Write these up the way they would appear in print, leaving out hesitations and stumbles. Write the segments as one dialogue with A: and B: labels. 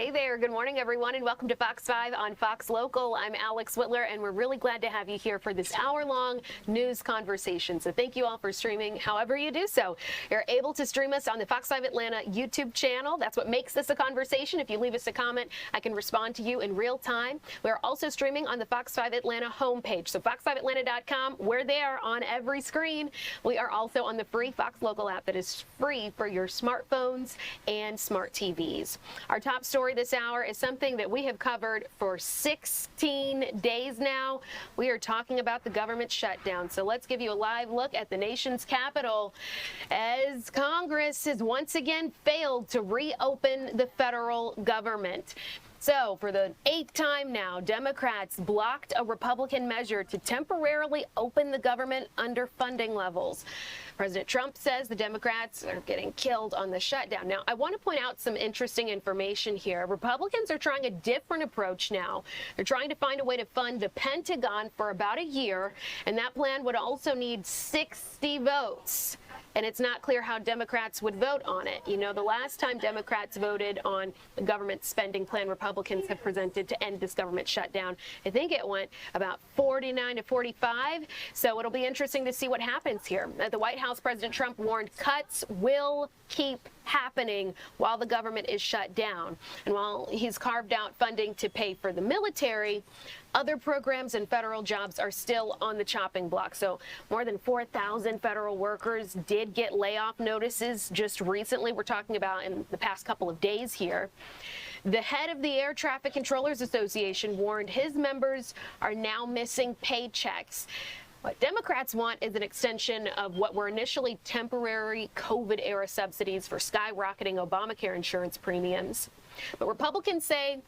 A: Hey there, good morning everyone, and welcome to Fox 5 on Fox Local. I'm Alex Whitler, and we're really glad to have you here for this hour-long news conversation. So thank you all for streaming however you do so. You're able to stream us on the Fox 5 Atlanta YouTube channel. That's what makes this a conversation. If you leave us a comment, I can respond to you in real time. We're also streaming on the Fox 5 Atlanta homepage. So fox5atlanta.com, we're there on every screen. We are also on the free Fox Local app that is free for your smartphones and smart TVs. Our top story this hour is something that we have covered for 16 days now. We are talking about the government shutdown. So let's give you a live look at the nation's capital as Congress has once again failed to reopen the federal government. So, for the 8th time now, Democrats blocked a Republican measure to temporarily open the government under funding levels. President Trump says the Democrats are getting killed on the shutdown. Now, I want to point out some interesting information here. Republicans are trying a different approach now. They're trying to find a way to fund the Pentagon for about a year, and that plan would also need 60 votes. And it's not clear how Democrats would vote on it. You know, the last time Democrats voted on the government spending plan Republicans have presented to end this government shutdown, I think it went about 49 to 45. So it'll be interesting to see what happens here. At the White House, President Trump warned cuts will keep happening while the government is shut down. And while he's carved out funding to pay for the military, other programs and federal jobs are still on the chopping block. So more than 4,000 federal workers did get layoff notices just recently. We're talking about in the past couple of days here. The head of the Air Traffic Controllers Association warned his members are now missing paychecks. What Democrats want is an extension of what were initially temporary COVID-era subsidies for skyrocketing Obamacare insurance premiums. But Republicans say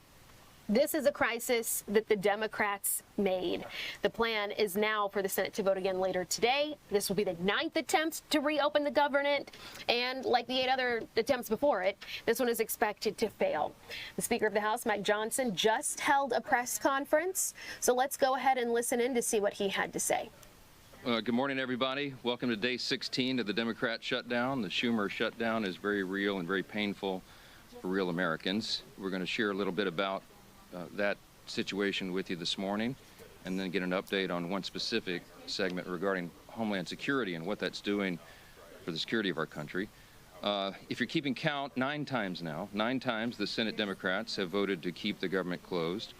A: this is a crisis that the Democrats made. The plan is now for the Senate to vote again later today. This will be the 9th attempt to reopen the government, and like the 8 other attempts before it, this one is expected to fail. The Speaker of the House, Mike Johnson, just held a press conference, so let's go ahead and listen in to see what he had to say.
B: Good morning, everybody. Welcome to day 16 of the Democrat shutdown. The Schumer shutdown is very real and very painful for real Americans. We're going to share a little bit about that situation with you this morning, and then get an update on one specific segment regarding Homeland Security and what that's doing for the security of our country. If you're keeping count, 9 times now, 9 times the Senate Democrats have voted to keep the government closed.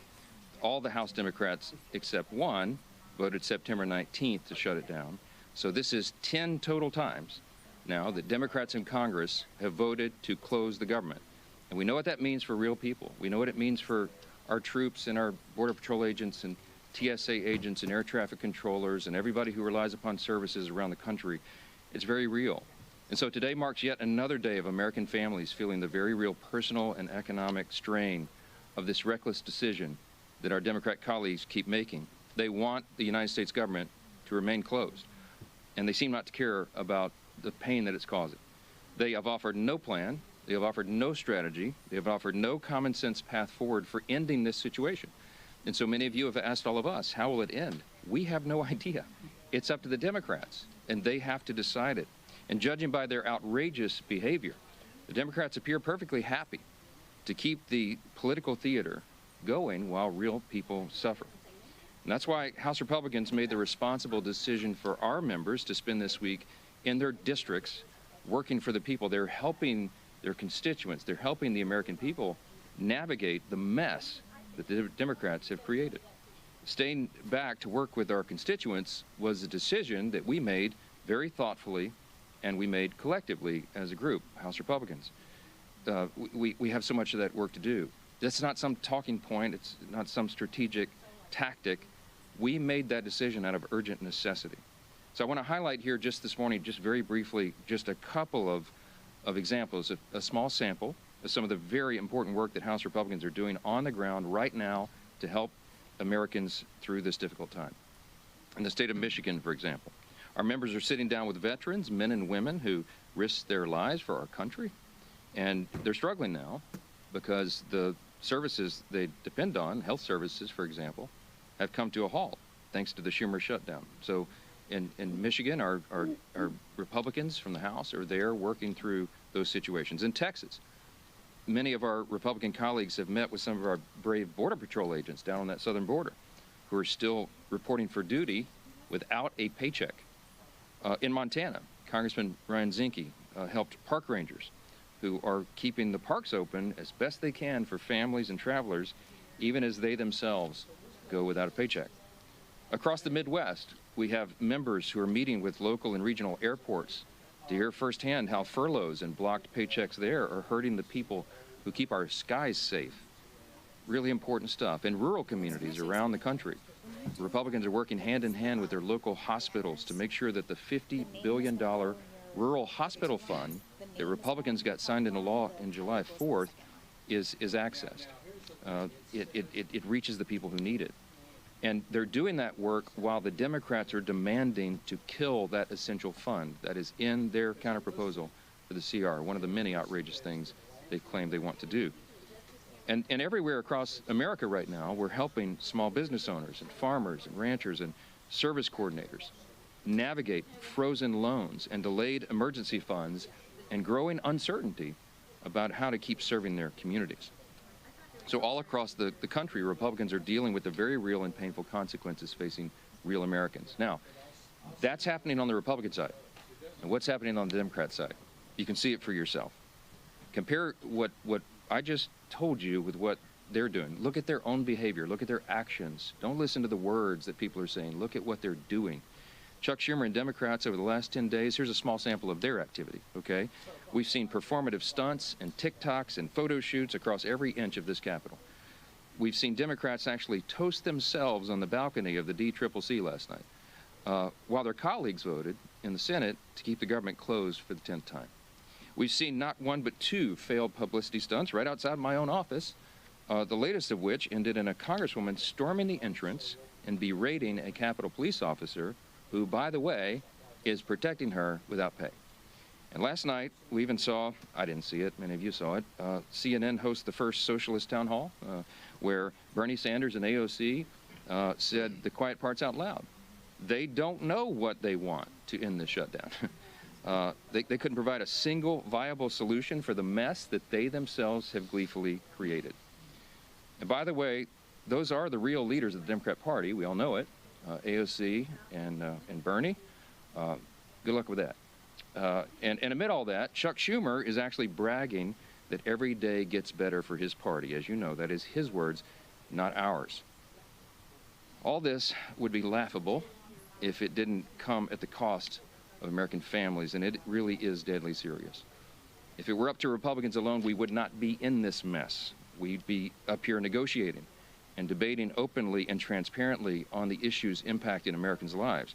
B: All the House Democrats except one voted September 19th to shut it down. So this is 10 total times now that Democrats in Congress have voted to close the government. And we know what that means for real people. We know what it means for our troops and our Border Patrol agents and TSA agents and air traffic controllers and everybody who relies upon services around the country. It's very real. And so today marks yet another day of American families feeling the very real personal and economic strain of this reckless decision that our Democrat colleagues keep making. They want the United States government to remain closed, and they seem not to care about the pain that it's causing. They have offered no plan. They have offered no strategy. They have offered no common sense path forward for ending this situation. And so many of you have asked all of us, how will it end? We have no idea. It's up to the Democrats, and they have to decide it. And judging by their outrageous behavior, the Democrats appear perfectly happy to keep the political theater going while real people suffer. And that's why House Republicans made the responsible decision for our members to spend this week in their districts working for the people. They're helping their constituents. They're helping the American people navigate the mess that the Democrats have created. Staying back to work with our constituents was a decision that we made very thoughtfully, and we made collectively as a group, House Republicans. We have so much of that work to do. That's not some talking point. It's not some strategic tactic. We made that decision out of urgent necessity. So I want to highlight here just this morning, just very briefly, just a couple of examples, a small sample of some of the very important work that House Republicans are doing on the ground right now to help Americans through this difficult time. In the state of Michigan, for example, our members are sitting down with veterans, men and women who risked their lives for our country, and they're struggling now because the services they depend on, health services, for example, have come to a halt thanks to the Schumer shutdown. So in Michigan, our Republicans from the House are there working through those situations. In Texas, many of our Republican colleagues have met with some of our brave Border Patrol agents down on that southern border who are still reporting for duty without a paycheck. In Montana, Congressman Ryan Zinke helped park rangers who are keeping the parks open as best they can for families and travelers, even as they themselves go without a paycheck. Across the Midwest, we have members who are meeting with local and regional airports to hear firsthand how furloughs and blocked paychecks there are hurting the people who keep our skies safe. Really important stuff. In rural communities around the country, Republicans are working hand in hand with their local hospitals to make sure that the $50 billion rural hospital fund that Republicans got signed into law in July 4th is accessed. It reaches the people who need it. And they're doing that work while the Democrats are demanding to kill that essential fund that is in their counterproposal for the CR, one of the many outrageous things they claim they want to do. And everywhere across America right now, we're helping small business owners and farmers and ranchers and service coordinators navigate frozen loans and delayed emergency funds and growing uncertainty about how to keep serving their communities. So all across the country, Republicans are dealing with the very real and painful consequences facing real Americans. Now, that's happening on the Republican side. And what's happening on the Democrat side? You can see it for yourself. Compare what I just told you with what they're doing. Look at their own behavior. Look at their actions. Don't listen to the words that people are saying. Look at what they're doing. Chuck Schumer and Democrats over the last 10 days, here's a small sample of their activity, okay? We've seen performative stunts and TikToks and photo shoots across every inch of this Capitol. We've seen Democrats actually toast themselves on the balcony of the DCCC last night, while their colleagues voted in the Senate to keep the government closed for the 10th time. We've seen not one but two failed publicity stunts right outside my own office, the latest of which ended in a congresswoman storming the entrance and berating a Capitol police officer who, by the way, is protecting her without pay. And last night, we even saw, I didn't see it, many of you saw it, CNN host the first socialist town hall where Bernie Sanders and AOC said the quiet parts out loud. They don't know what they want to end the shutdown. They couldn't provide a single viable solution for the mess that they themselves have gleefully created. And by the way, those are the real leaders of the Democrat Party. We all know it. AOC and Bernie. Good luck with that. And amid all that, Chuck Schumer is actually bragging that every day gets better for his party. As you know, that is his words, not ours. All this would be laughable if it didn't come at the cost of American families, and it really is deadly serious. If it were up to Republicans alone, we would not be in this mess. We'd be up here negotiating and debating openly and transparently on the issues impacting Americans' lives.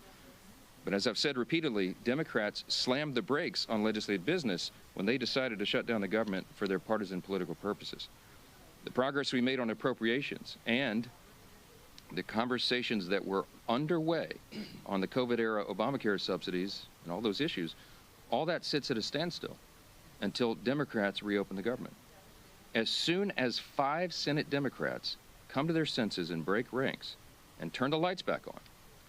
B: But as I've said repeatedly, Democrats slammed the brakes on legislative business when they decided to shut down the government for their partisan political purposes. The progress we made on appropriations and the conversations that were underway on the COVID-era Obamacare subsidies and all those issues, all that sits at a standstill until Democrats reopen the government. As soon as 5 Senate Democrats come to their senses and break ranks and turn the lights back on,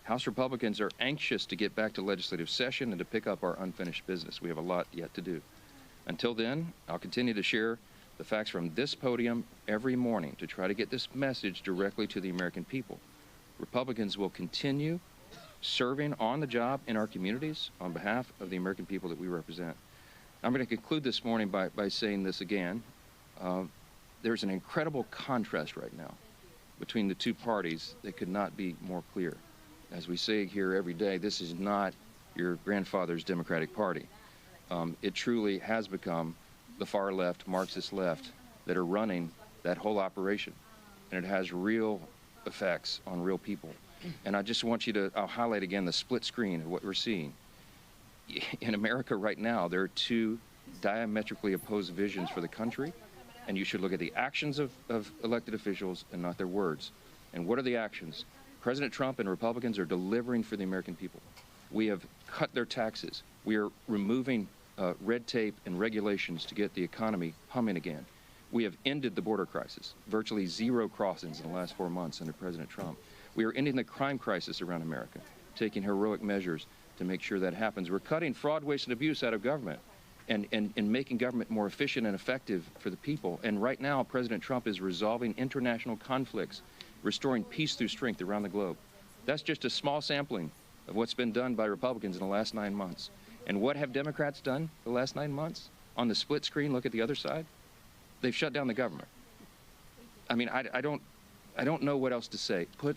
B: House Republicans are anxious to get back to legislative session and to pick up our unfinished business. We have a lot yet to do. Until then, I'll continue to share the facts from this podium every morning to try to get this message directly to the American people. Republicans will continue serving on the job in our communities on behalf of the American people that we represent. I'm going to conclude this morning by saying this again. There's an incredible contrast right now between the two parties that could not be more clear. As we say here every day, this is not your grandfather's Democratic Party. It truly has become the far left, Marxist left, that are running that whole operation. And it has real effects on real people. And I just want you to, I'll highlight again the split screen of what we're seeing. In America right now, there are two diametrically opposed visions for the country, and you should look at the actions of elected officials and not their words. And what are the actions? President Trump and Republicans are delivering for the American people. We have cut their taxes. We are removing red tape and regulations to get the economy humming again. We have ended the border crisis, virtually 0 crossings in the last 4 months under President Trump. We are ending the crime crisis around America, taking heroic measures to make sure that happens. We're cutting fraud, waste, and abuse out of government. and making government more efficient and effective for the people. And right now, President Trump is resolving international conflicts, restoring peace through strength around the globe. That's just a small sampling of what's been done by Republicans in the last 9 months. And what have Democrats done the last 9 months? On the split screen, look at the other side. They've shut down the government. I mean, I don't know what else to say. Put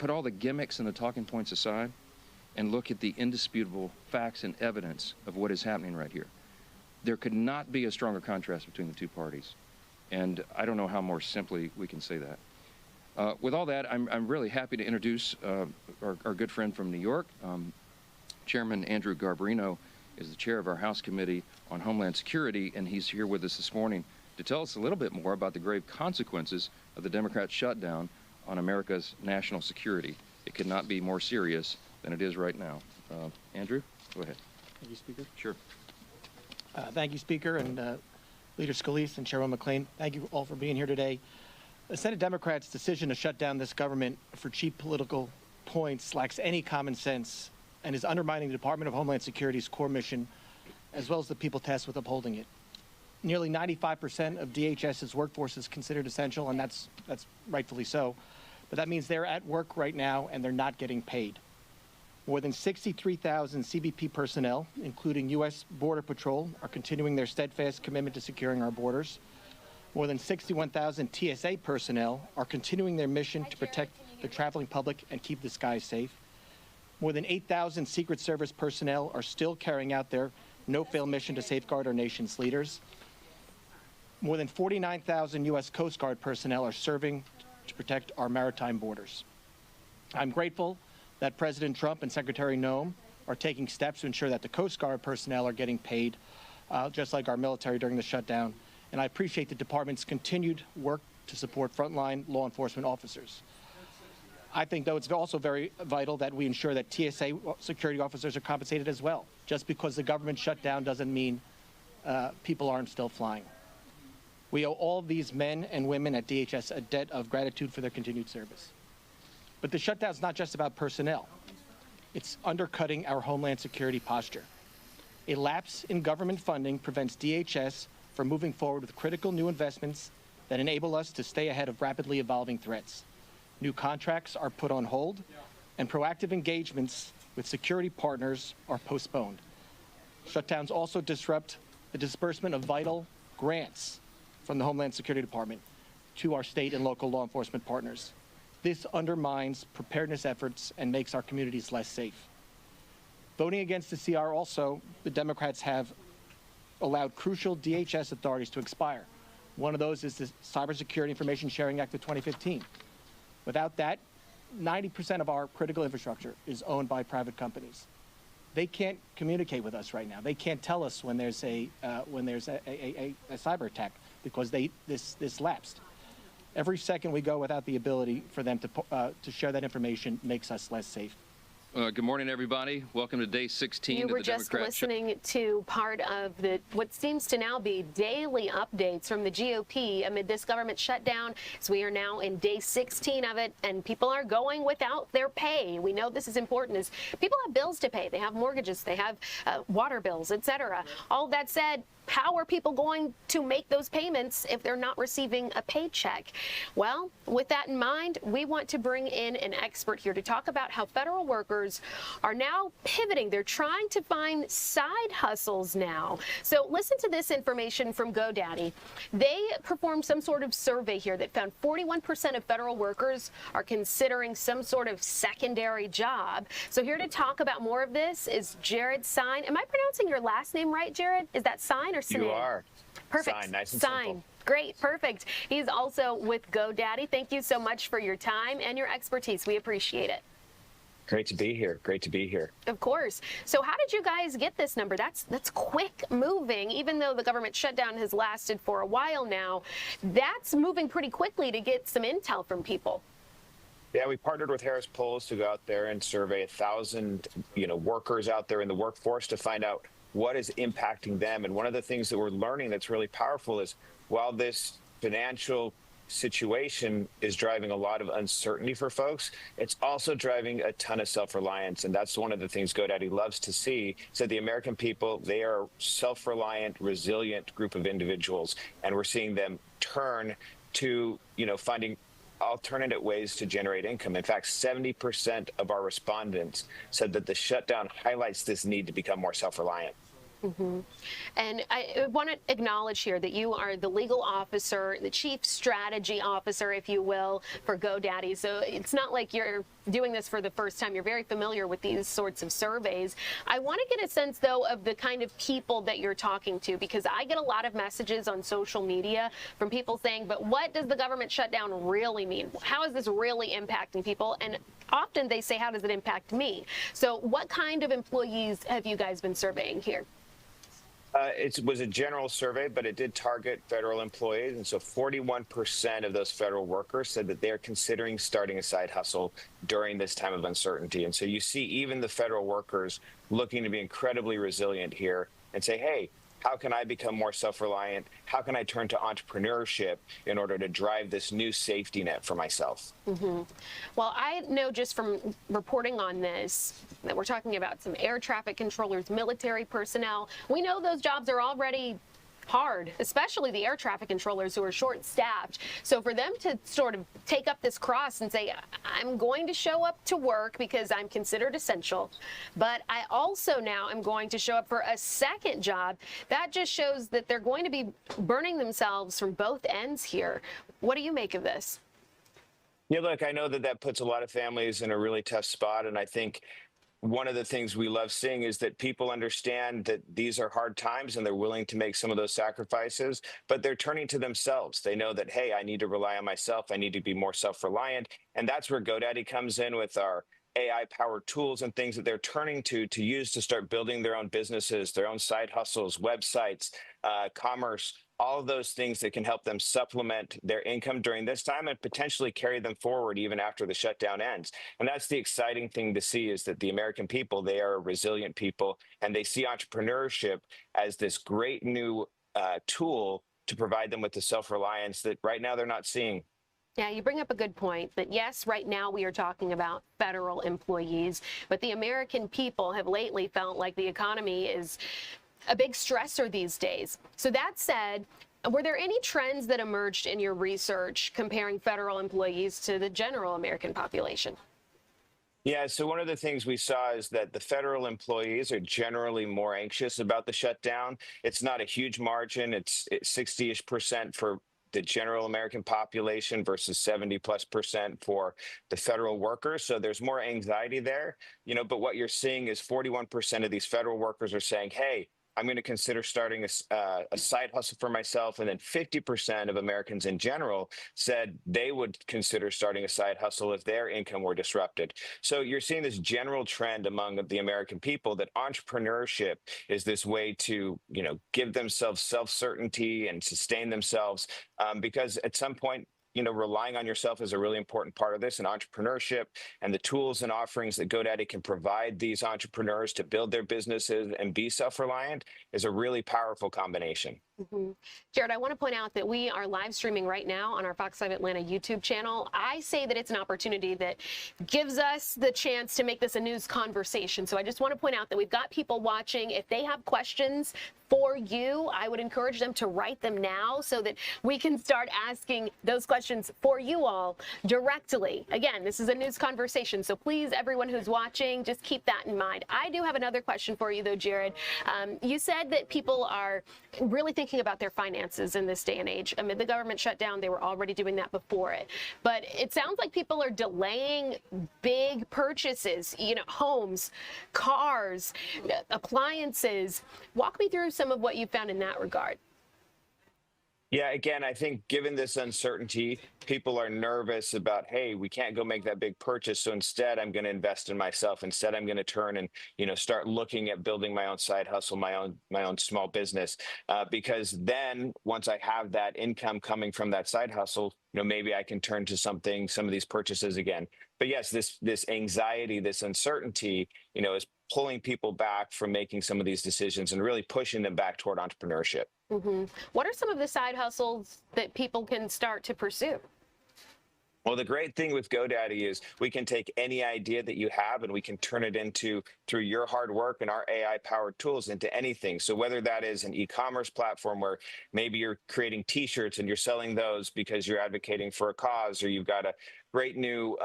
B: all the gimmicks and the talking points aside and look at the indisputable facts and evidence of what is happening right here. There could not be a stronger contrast between the two parties. And I don't know how more simply we can say that. With all that, I'm really happy to introduce our good friend from New York. Chairman Andrew Garbarino is the chair of our House Committee on Homeland Security, and he's here with us this morning to tell us a little bit more about the grave consequences of the Democrat shutdown on America's national security. It could not be more serious than it is right now. Andrew, go ahead.
C: Thank you, Speaker.
B: Sure.
C: Thank you, Speaker, and Leader Scalise and Chairman McClain. Thank you all for being here today. The Senate Democrats' decision to shut down this government for cheap political points lacks any common sense and is undermining the Department of Homeland Security's core mission, as well as the people tasked with upholding it. Nearly 95% of DHS's workforce is considered essential, and that's rightfully so. But that means they're at work right now, and they're not getting paid. More than 63,000 CBP personnel, including U.S. Border Patrol, are continuing their steadfast commitment to securing our borders. More than 61,000 TSA personnel are continuing their mission to protect the traveling public and keep the skies safe. More than 8,000 Secret Service personnel are still carrying out their no-fail mission to safeguard our nation's leaders. More than 49,000 U.S. Coast Guard personnel are serving to protect our maritime borders. I'm grateful that President Trump and Secretary Noem are taking steps to ensure that the Coast Guard personnel are getting paid, just like our military during the shutdown. And I appreciate the department's continued work to support frontline law enforcement officers. I think, though, it's also very vital that we ensure that TSA security officers are compensated as well. Just because the government shut down doesn't mean people aren't still flying. We owe all these men and women at DHS a debt of gratitude for their continued service. But the shutdown is not just about personnel. It's undercutting our Homeland Security posture. A lapse in government funding prevents DHS from moving forward with critical new investments that enable us to stay ahead of rapidly evolving threats. New contracts are put on hold, and proactive engagements with security partners are postponed. Shutdowns also disrupt the disbursement of vital grants from the Homeland Security Department to our state and local law enforcement partners. This undermines preparedness efforts and makes our communities less safe. Voting against the CR also, the Democrats have allowed crucial DHS authorities to expire. One of those is the Cybersecurity Information Sharing Act of 2015. Without that, 90% of our critical infrastructure is owned by private companies. They can't communicate with us right now. They can't tell us when there's a cyber attack because this lapsed. Every second we go without the ability for them to share that information makes us less safe.
B: Good morning, everybody. Welcome to day 16
A: You
B: of the
A: were just
B: Democrat
A: listening to part of what seems to now be daily updates from the GOP amid this government shutdown. So we are now in day 16 of it, and people are going without their pay. We know this is important as people have bills to pay. They have mortgages, they have water bills, etc. All that said, how are people going to make those payments if they're not receiving a paycheck? Well, with that in mind, we want to bring in an expert here to talk about how federal workers are now pivoting. They're trying to find side hustles now. So listen to this information from GoDaddy. They performed some sort of survey here that found 41% of federal workers are considering some sort of secondary job. So here to talk about more of this is Jared Sine. Am I pronouncing your last name right, Jared? Is that Sine or Sine?
D: You are.
A: Perfect.
D: Sine, nice and
A: Sine.
D: simple.
A: Great, perfect. He's also with GoDaddy. Thank you so much for your time and your expertise. We appreciate it.
D: Great to be here. Great to be here.
A: Of course. So how did you guys get this number? That's quick moving. Even though the government shutdown has lasted for a while now, that's moving pretty quickly to get some intel from people.
D: Yeah, we partnered with Harris Polls to go out there and survey 1,000, workers out there in the workforce to find out what is impacting them. And one of the things that we're learning that's really powerful is while this financial situation is driving a lot of uncertainty for folks. It's also driving a ton of self-reliance. And that's one of the things GoDaddy loves to see. So the American people, they are a self-reliant, resilient group of individuals. And we're seeing them turn to, finding alternative ways to generate income. In fact, 70% of our respondents said that the shutdown highlights this need to become more self-reliant.
A: And I want to acknowledge here that you are the legal officer, the chief strategy officer, if you will, for GoDaddy. So it's not like you're doing this for the first time. You're very familiar with these sorts of surveys. I want to get a sense, though, of the kind of people that you're talking to, because I get a lot of messages on social media from people saying, but what does the government shutdown really mean? How is this really impacting people? And often they say, how does it impact me? So what kind of employees have you guys been surveying here?
D: It was a general survey, but it did target federal employees. And so 41% of those federal workers said that they're considering starting a side hustle during this time of uncertainty. And so you see even the federal workers looking to be incredibly resilient here and say, hey, how can I become more self-reliant? How can I turn to entrepreneurship in order to drive this new safety net for myself?
A: Well, I know just from reporting on this that we're talking about some air traffic controllers, military personnel. We know those jobs are already hard, especially the air traffic controllers who are short-staffed. So for them to sort of take up this cross and say, I'm going to show up to work because I'm considered essential, but I also now am going to show up for a second job, that just shows that they're going to be burning themselves from both ends here. What do you make of this?
D: Yeah, look, I know that puts a lot of families in a really tough spot. And I think one of the things we love seeing is that people understand that these are hard times and they're willing to make some of those sacrifices, but they're turning to themselves. They know that, hey, I need to rely on myself. I need to be more self-reliant. And that's where GoDaddy comes in with our AI-powered tools and things that they're turning to use to start building their own businesses, their own side hustles, websites, commerce, all of those things that can help them supplement their income during this time and potentially carry them forward even after the shutdown ends. And that's the exciting thing to see, is that the American people, they are a resilient people, and they see entrepreneurship as this great new tool to provide them with the self-reliance that right now they're not seeing.
A: Yeah, you bring up a good point that, yes, right now we are talking about federal employees, but the American people have lately felt like the economy is a big stressor these days. So that said, were there any trends that emerged in your research comparing federal employees to the general American population?
D: Yeah, so one of the things we saw is that the federal employees are generally more anxious about the shutdown. It's not a huge margin. It's 60-ish% for the general American population versus 70+% for the federal workers. So there's more anxiety there, but what you're seeing is 41% of these federal workers are saying, hey, I'm going to consider starting a side hustle for myself. And then 50% of Americans in general said they would consider starting a side hustle if their income were disrupted. So you're seeing this general trend among the American people that entrepreneurship is this way to, give themselves self-certainty and sustain themselves, because at some point, relying on yourself is a really important part of this, and entrepreneurship and the tools and offerings that GoDaddy can provide these entrepreneurs to build their businesses and be self-reliant is a really powerful combination.
A: Jared, I want to point out that we are live streaming right now on our Fox 5 Atlanta YouTube channel. I say that it's an opportunity that gives us the chance to make this a news conversation. So I just want to point out that we've got people watching. If they have questions for you, I would encourage them to write them now so that we can start asking those questions for you all directly. Again, this is a news conversation, so please, everyone who's watching, just keep that in mind. I do have another question for you, though, Jared. You said that people are really thinking about their finances in this day and age. Amid the government shutdown, they were already doing that before it. But it sounds like people are delaying big purchases, homes, cars, appliances. Walk me through some of what you found in that regard.
D: Yeah, again, I think given this uncertainty, people are nervous about, hey, we can't go make that big purchase. So instead, I'm going to invest in myself. Instead, I'm going to turn and, start looking at building my own side hustle, my own small business, because then once I have that income coming from that side hustle, maybe I can turn to some of these purchases again. But yes, this anxiety, this uncertainty, is pulling people back from making some of these decisions and really pushing them back toward entrepreneurship.
A: What are some of the side hustles that people can start to pursue?
D: Well, the great thing with GoDaddy is we can take any idea that you have and we can turn it into, through your hard work and our AI powered tools, into anything. So whether that is an e-commerce platform where maybe you're creating t-shirts and you're selling those because you're advocating for a cause, or you've got a great new,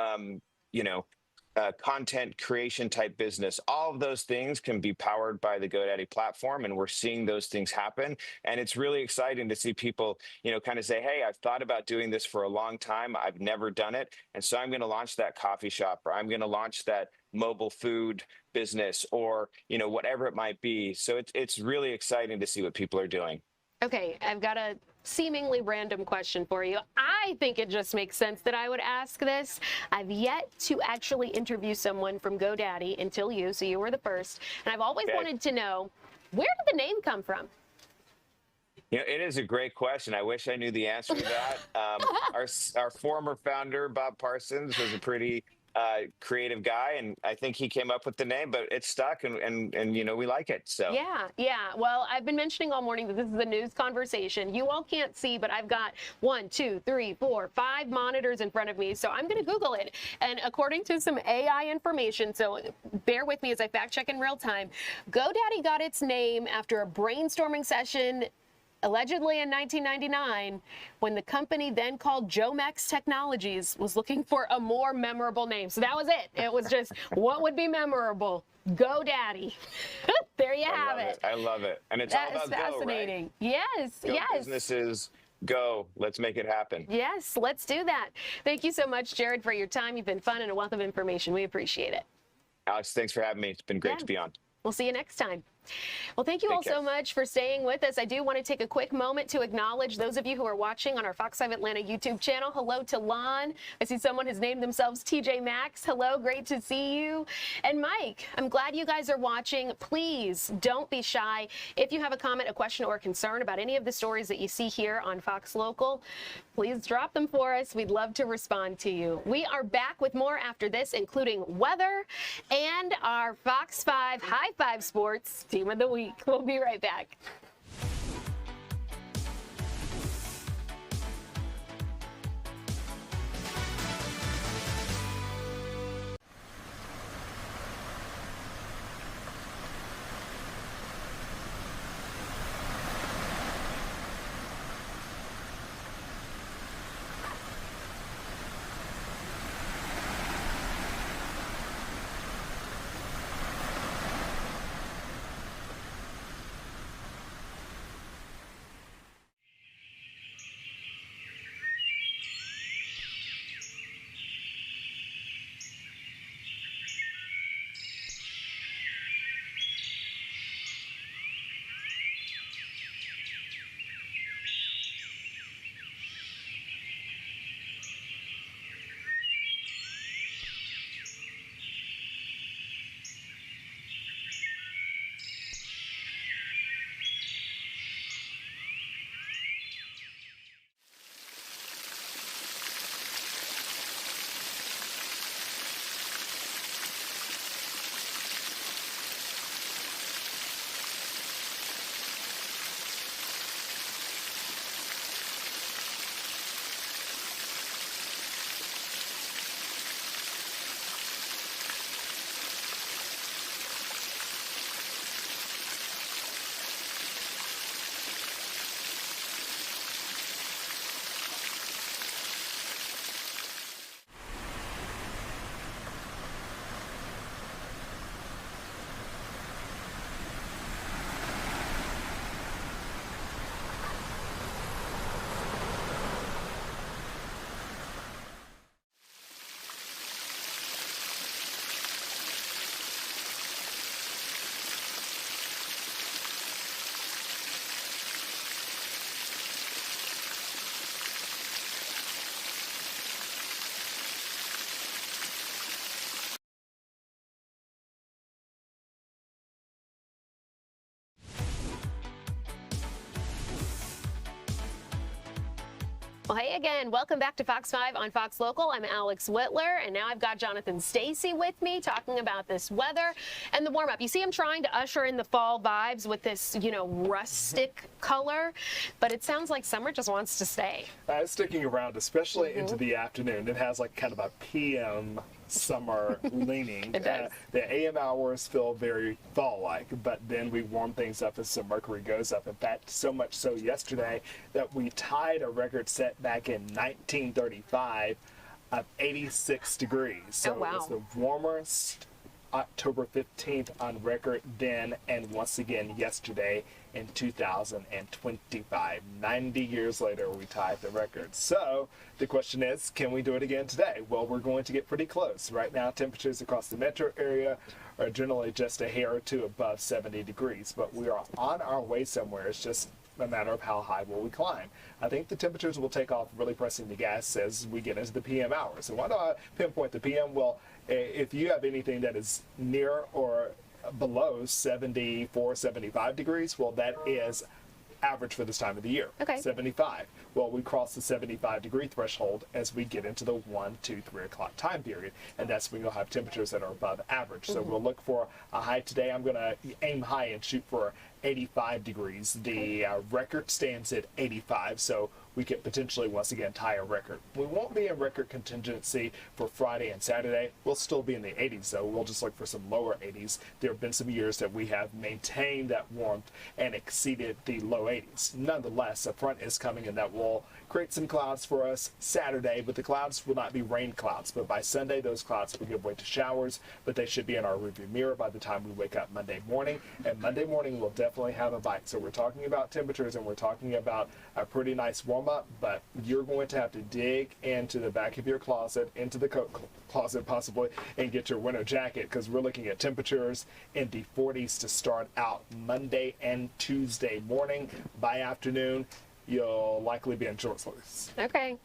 D: content creation type business, all of those things can be powered by the GoDaddy platform. And we're seeing those things happen. And it's really exciting to see people, kind of say, hey, I've thought about doing this for a long time. I've never done it. And so I'm going to launch that coffee shop, or I'm going to launch that mobile food business, or, whatever it might be. So it's really exciting to see what people are doing.
A: Okay, I've got a seemingly random question for you. I think it just makes sense that I would ask this. I've yet to actually interview someone from GoDaddy until you, so you were the first. And I've always wanted to know, where did the name come from?
D: It is a great question. I wish I knew the answer to that. Our former founder, Bob Parsons, was a pretty creative guy, and I think he came up with the name, but it's stuck, and we like it. So
A: yeah. Well, I've been mentioning all morning that this is a news conversation. You all can't see, but I've got 1, 2, 3, 4, 5 monitors in front of me, so I'm going to Google it. And according to some AI information, so bear with me as I fact check in real time, GoDaddy got its name after a brainstorming session allegedly in 1999, when the company then called Jomex Technologies was looking for a more memorable name. So that was it. It was just, what would be memorable? GoDaddy. There you have it.
D: I love it. And it's
A: That
D: all
A: is
D: about
A: fascinating.
D: Go, right?
A: Yes,
D: Go
A: yes.
D: Businesses, go. Let's make it happen.
A: Yes, let's do that. Thank you so much, Jared, for your time. You've been fun and a wealth of information. We appreciate it.
D: Alex, thanks for having me. It's been great to be on.
A: We'll see you next time. Well, thank you all so much for staying with us. I do want to take a quick moment to acknowledge those of you who are watching on our Fox 5 Atlanta YouTube channel. Hello to Lon. I see someone has named themselves TJ Maxx. Hello, great to see you. And Mike, I'm glad you guys are watching. Please don't be shy. If you have a comment, a question, or a concern about any of the stories that you see here on Fox Local, please drop them for us. We'd love to respond to you. We are back with more after this, including weather and our Fox 5 High Five Sports Team of the Week. We'll be right back. Well, hey again, welcome back to Fox 5 on Fox Local. I'm Alex Whitler, and now I've got Jonathan Stacy with me talking about this weather and the warm-up. You see him trying to usher in the fall vibes with this, rustic color, but it sounds like summer just wants to stay.
E: It's sticking around, especially into the afternoon. It has like kind of a PM summer leaning.
A: It does.
E: The AM hours feel very fall-like, but then we warm things up as the mercury goes up. In fact, so much so yesterday that we tied a record set back in 1935 of 86 degrees. So
A: Oh, wow.
E: it was the warmest October 15th on record then, and once again yesterday in 2025. 90 years later, we tied the record. So the question is, can we do it again today? Well, we're going to get pretty close. Right now, temperatures across the metro area are generally just a hair or two above 70 degrees, but we are on our way somewhere. It's just a matter of how high will we climb. I think the temperatures will take off, really pressing the gas as we get into the PM hours. And why do I pinpoint the PM? Well, if you have anything that is near or below 74, 75 degrees, well, that is average for this time of the year.
A: Okay.
E: 75. Well, we cross the 75-degree threshold as we get into the 1, 2, 3 o'clock time period, and that's when you'll have temperatures that are above average. So we'll look for a high today. I'm going to aim high and shoot for 85 degrees. The record stands at 85, so we could potentially once again tie a record. We won't be in record contingency for Friday and Saturday. We'll still be in the 80s, so we'll just look for some lower 80s. There have been some years that we have maintained that warmth and exceeded the low 80s. Nonetheless, a front is coming, and that will create some clouds for us Saturday, but the clouds will not be rain clouds. But by Sunday, those clouds will give way to showers, but they should be in our rearview mirror by the time we wake up Monday morning. And Monday morning will definitely have a bite. So we're talking about temperatures, and we're talking about a pretty nice warm-up, but you're going to have to dig into the back of your closet, into the coat closet possibly, and get your winter jacket, because we're looking at temperatures in the 40s to start out Monday and Tuesday morning. By afternoon, you'll likely be in short sleeves.
A: Okay.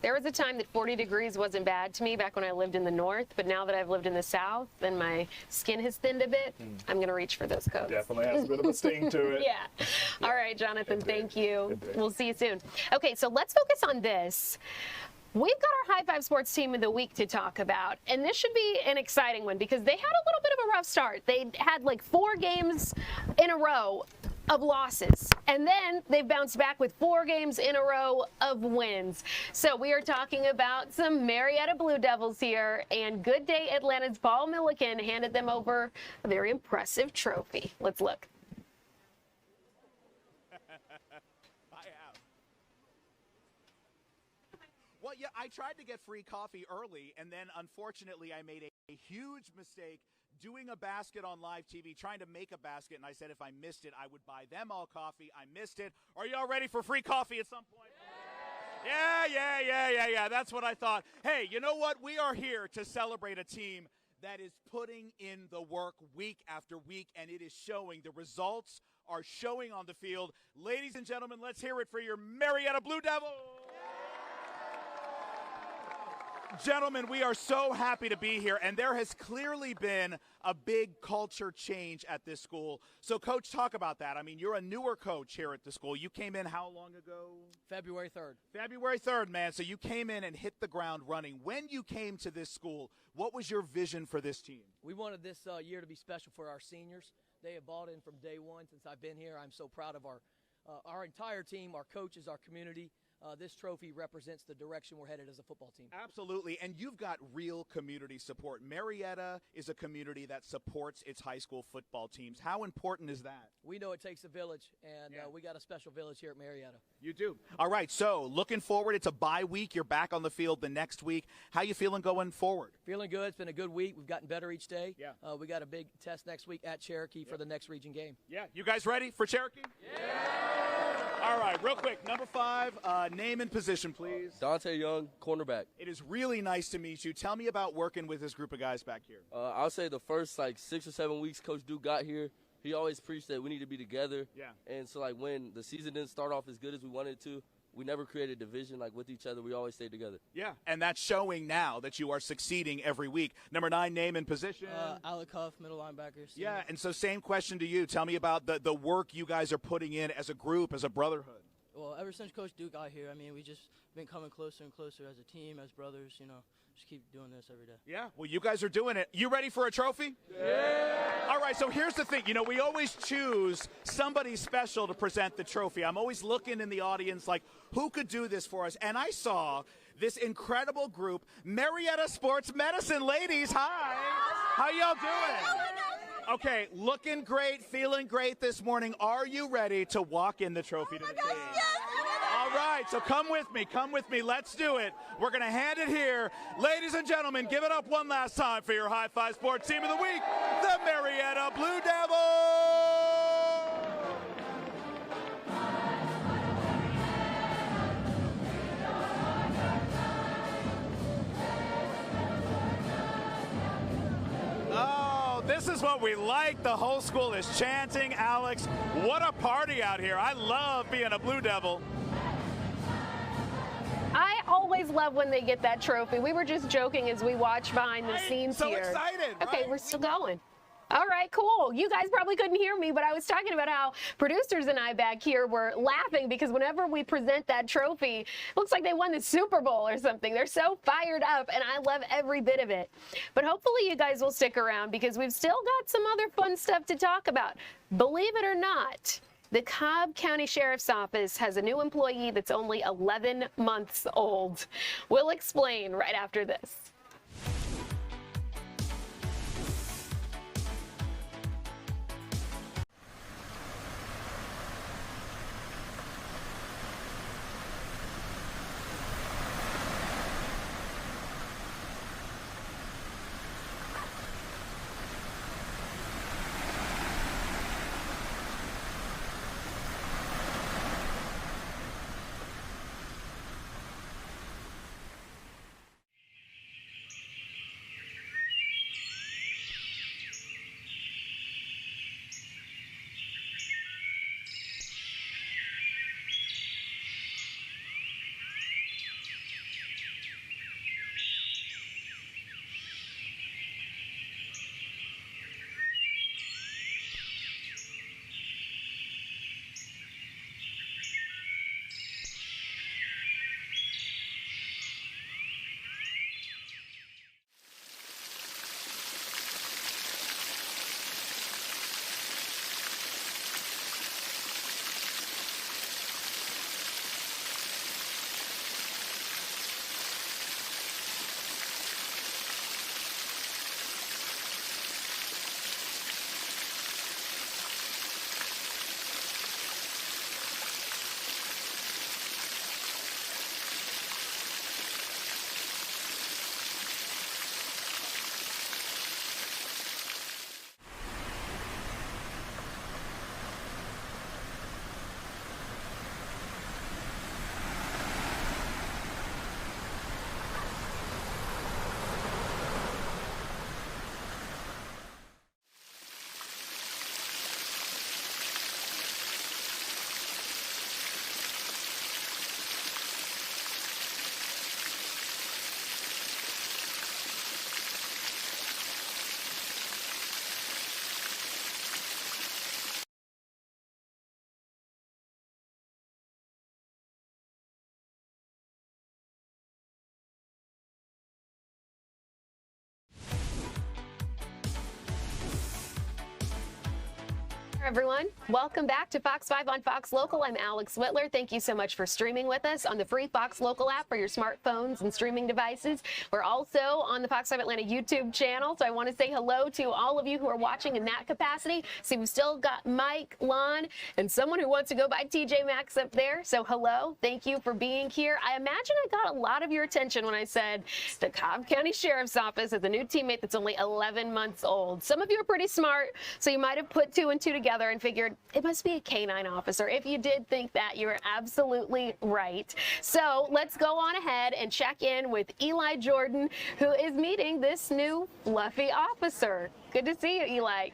A: There was a time that 40 degrees wasn't bad to me back when I lived in the north, but now that I've lived in the south and my skin has thinned a bit, I'm going to reach for those coats.
E: Definitely has a bit of a sting to it.
A: Yeah. All right, Jonathan, thank you.
E: Indeed.
A: We'll see you soon. Okay, so let's focus on this. We've got our High Five Sports Team of the Week to talk about, and this should be an exciting one because they had a little bit of a rough start. They had like 4 games in a row of losses, and then they've bounced back with 4 games in a row of wins. So we are talking about some Marietta Blue Devils here, and Good Day Atlanta's Paul Milliken handed them over a very impressive trophy. Let's look.
F: Well, yeah, I tried to get free coffee early, and then unfortunately I made a huge mistake doing a basket on live TV, trying to make a basket, and I said if I missed it, I would buy them all coffee. I missed it. Are y'all ready for free coffee at some point? Yeah. That's what I thought. Hey, you know what? We are here to celebrate a team that is putting in the work week after week, and it is showing. The results are showing on the field. Ladies and gentlemen, let's hear it for your Marietta Blue Devils. Gentlemen, we are so happy to be here, and there has clearly been a big culture change at this school. So, Coach, talk about that. I mean, you're a newer coach here at the school. You came in how long ago?
G: February 3rd.
F: February 3rd, man. So you came in and hit the ground running. When you came to this school, what was your vision for this team?
G: We wanted this year to be special for our seniors. They have bought in from day one since I've been here. I'm so proud of our entire team, our coaches, our community. This trophy represents the direction we're headed as a football team.
F: Absolutely, and you've got real community support. Marietta is a community that supports its high school football teams. How important is that?
G: We know it takes a village, and we got a special village here at Marietta.
F: You do. All right, so looking forward, it's a bye week. You're back on the field the next week. How you feeling going forward?
G: Feeling good. It's been a good week. We've gotten better each day.
F: Yeah.
G: We got a big test next week at Cherokee for the next region game.
F: Yeah. You guys ready for Cherokee? All right, real quick, number 5, name and position, please.
H: Dante Young, cornerback.
F: It is really nice to meet you. Tell me about working with this group of guys back here.
H: I'll say the first 6 or 7 weeks Coach Duke got here, he always preached that we need to be together.
F: Yeah.
H: And so when the season didn't start off as good as we wanted it to, we never created division with each other. We always stayed together.
F: Yeah, and that's showing now that you are succeeding every week. Number 9, name and position.
G: Alec Huff, middle linebacker.
F: Yeah, and so same question to you. Tell me about the work you guys are putting in as a group, as a brotherhood.
I: Well, ever since Coach Duke got here, we been coming closer and closer as a team, as brothers. Just keep doing this every day.
F: Yeah, well, you guys are doing it. You ready for a trophy? Yeah. All right, so here's the thing. We always choose somebody special to present the trophy. I'm always looking in the audience like, who could do this for us? And I saw this incredible group, Marietta Sports Medicine. Ladies, hi. How y'all doing? Okay, looking great, feeling great this morning. Are you ready to walk in the trophy to the team? All right, so come with me. Let's do it. We're going to hand it here. Ladies and gentlemen, give it up one last time for your High Five Sports Team of the Week, the Marietta Blue Devils. Oh, this is what we like. The whole school is chanting. Alex, what a party out here. I love being a Blue Devil.
A: I always love when they get that trophy. We were just joking as we watch behind the scenes
F: so
A: here.
F: Excited,
A: Okay,
F: right?
A: we're still going. All right, cool. You guys probably couldn't hear me, but I was talking about how producers and I back here were laughing because whenever we present that trophy, it looks like they won the Super Bowl or something. They're so fired up, and I love every bit of it. But hopefully you guys will stick around because we've still got some other fun stuff to talk about. Believe it or not, the Cobb County Sheriff's Office has a new employee that's only 11 months old. We'll explain right after this. Everyone, welcome back to Fox 5 on Fox Local. I'm Alex Whitler. Thank you so much for streaming with us on the free Fox Local app for your smartphones and streaming devices. We're also on the Fox 5 Atlanta YouTube channel, so I want to say hello to all of you who are watching in that capacity. See, we've still got Mike, Lon, and someone who wants to go by TJ Maxx up there. So hello, thank you for being here. I imagine I got a lot of your attention when I said the Cobb County Sheriff's Office has a new teammate that's only 11 months old. Some of you are pretty smart, so you might have put two and two together and figured it must be a K-9 officer. If you did think that, you were absolutely right. So let's go on ahead and check in with Eli Jordan, who is meeting this new fluffy officer. Good to see you, Eli.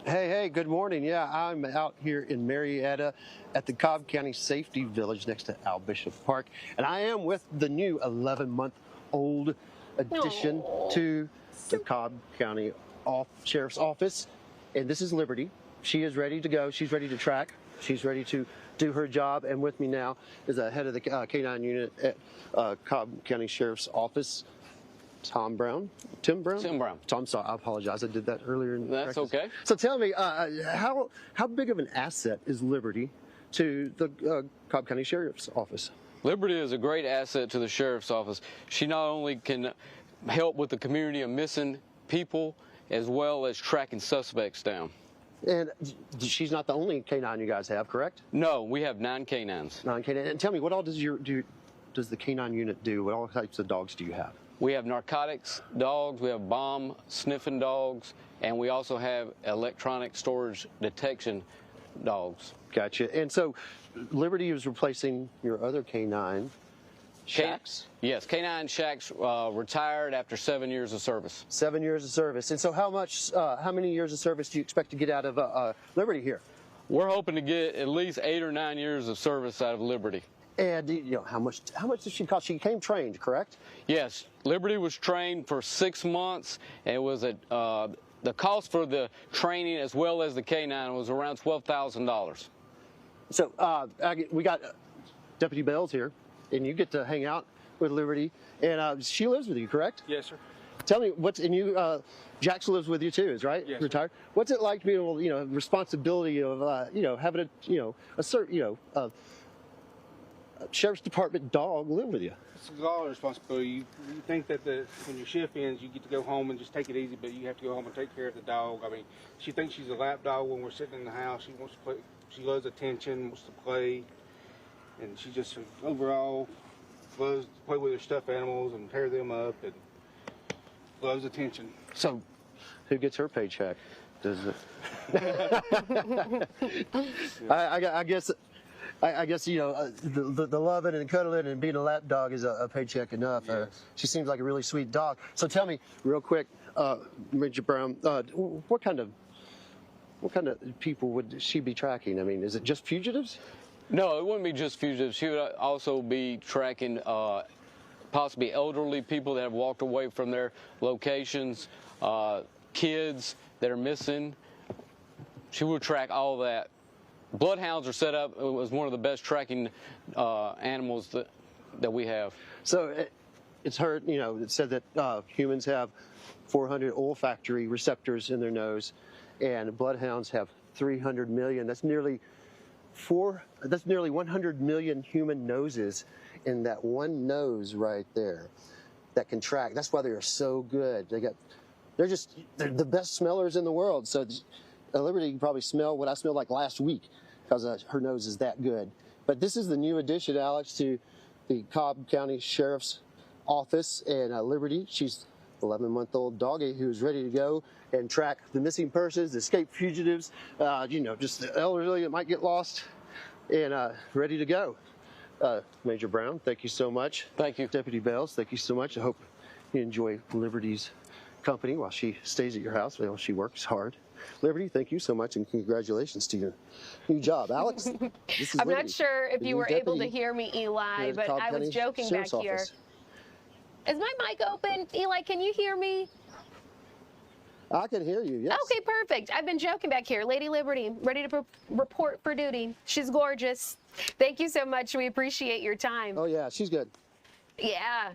J: Hey, good morning. Yeah, I'm out here in Marietta at the Cobb County Safety Village next to Al Bishop Park, and I am with the new 11-month-old addition to the Cobb County Sheriff's Office, and this is Liberty. She is ready to go. She's ready to track. She's ready to do her job. And with me now is the head of the K-9 unit at Cobb County Sheriff's Office, Tim Brown.
K: Tim Brown.
J: Tom, sorry, I apologize. I did that earlier.
K: That's okay.
J: So tell me, how big of an asset is Liberty to the Cobb County Sheriff's Office?
K: Liberty is a great asset to the sheriff's office. She not only can help with the community of missing people, as well as tracking suspects down.
J: And she's not the only K-9 you guys have, correct?
K: No, we have 9 K-9s.
J: 9 K-9. And tell me, what all does the K-9 unit do? What all types of dogs do you have?
K: We have narcotics dogs, we have bomb sniffing dogs, and we also have electronic storage detection dogs.
J: Gotcha. And so Liberty is replacing your other K-9 Shacks?
K: Yes, K-9 Shacks retired after 7 years of service.
J: 7 years of service. And so how many years of service do you expect to get out of Liberty here?
K: We're hoping to get at least 8 or 9 years of service out of Liberty.
J: And how much did she cost? She came trained, correct?
K: Yes, Liberty was trained for 6 months, and it was the cost for the training as well as the K-9 was around $12,000.
J: So we got Deputy Bells here, and you get to hang out with Liberty, and she lives with you, correct?
L: Yes, sir.
J: Tell me, Jackson lives with you too, is right?
L: Yes,
J: retired. Sir. What's it like to be able, responsibility of, having a sheriff's department dog live with you?
L: It's a lot of responsibility. You think that when your shift ends, you get to go home and just take it easy, but you have to go home and take care of the dog. I mean, she thinks she's a lap dog when we're sitting in the house. She wants to play. She loves attention, wants to play, and she just overall loves to play with her stuffed animals and tear them up and loves attention.
J: So, who gets her paycheck? Does it? I guess. The loving and cuddling and being a lap dog is a paycheck enough.
L: Yes.
J: She seems like a really sweet dog. So tell me, real quick, Major Brown, what kind of people would she be tracking? I mean, is it just fugitives?
K: No, it wouldn't be just fugitives. She would also be tracking possibly elderly people that have walked away from their locations, kids that are missing. She would track all that. Bloodhounds are set up as one of the best tracking animals that we have.
J: So it's heard, it said that humans have 400 olfactory receptors in their nose, and bloodhounds have 300 million. That's nearly 100 million human noses in that one nose right there that can track. That's why they're so good. They're the best smellers in the world. So Liberty can probably smell what I smelled like last week because her nose is that good. But this is the new addition, Alex, to the Cobb County Sheriff's Office, and Liberty, she's an 11-month-old doggy who's ready to go and track the missing persons, the escaped fugitives, just the elderly that might get lost, and ready to go. Major Brown, thank you so much.
K: Thank you.
J: Deputy Bells, thank you so much. I hope you enjoy Liberty's company while she stays at your house. Well, she works hard. Liberty, thank you so much, and congratulations to your new job. Alex, this is
A: I'm
J: Liberty,
A: not sure if
J: the
A: you
J: new
A: were able to
J: deputy
A: hear me, Eli, but
J: Cobb
A: I was
J: County
A: joking back
J: Sheriff's
A: here.
J: Office.
A: Is my mic open? Eli, can you hear me?
J: I can hear you, yes.
A: Okay, perfect. I've been joking back here. Lady Liberty, ready to report for duty. She's gorgeous. Thank you so much. We appreciate your time.
J: Oh, yeah, she's good.
A: Yeah.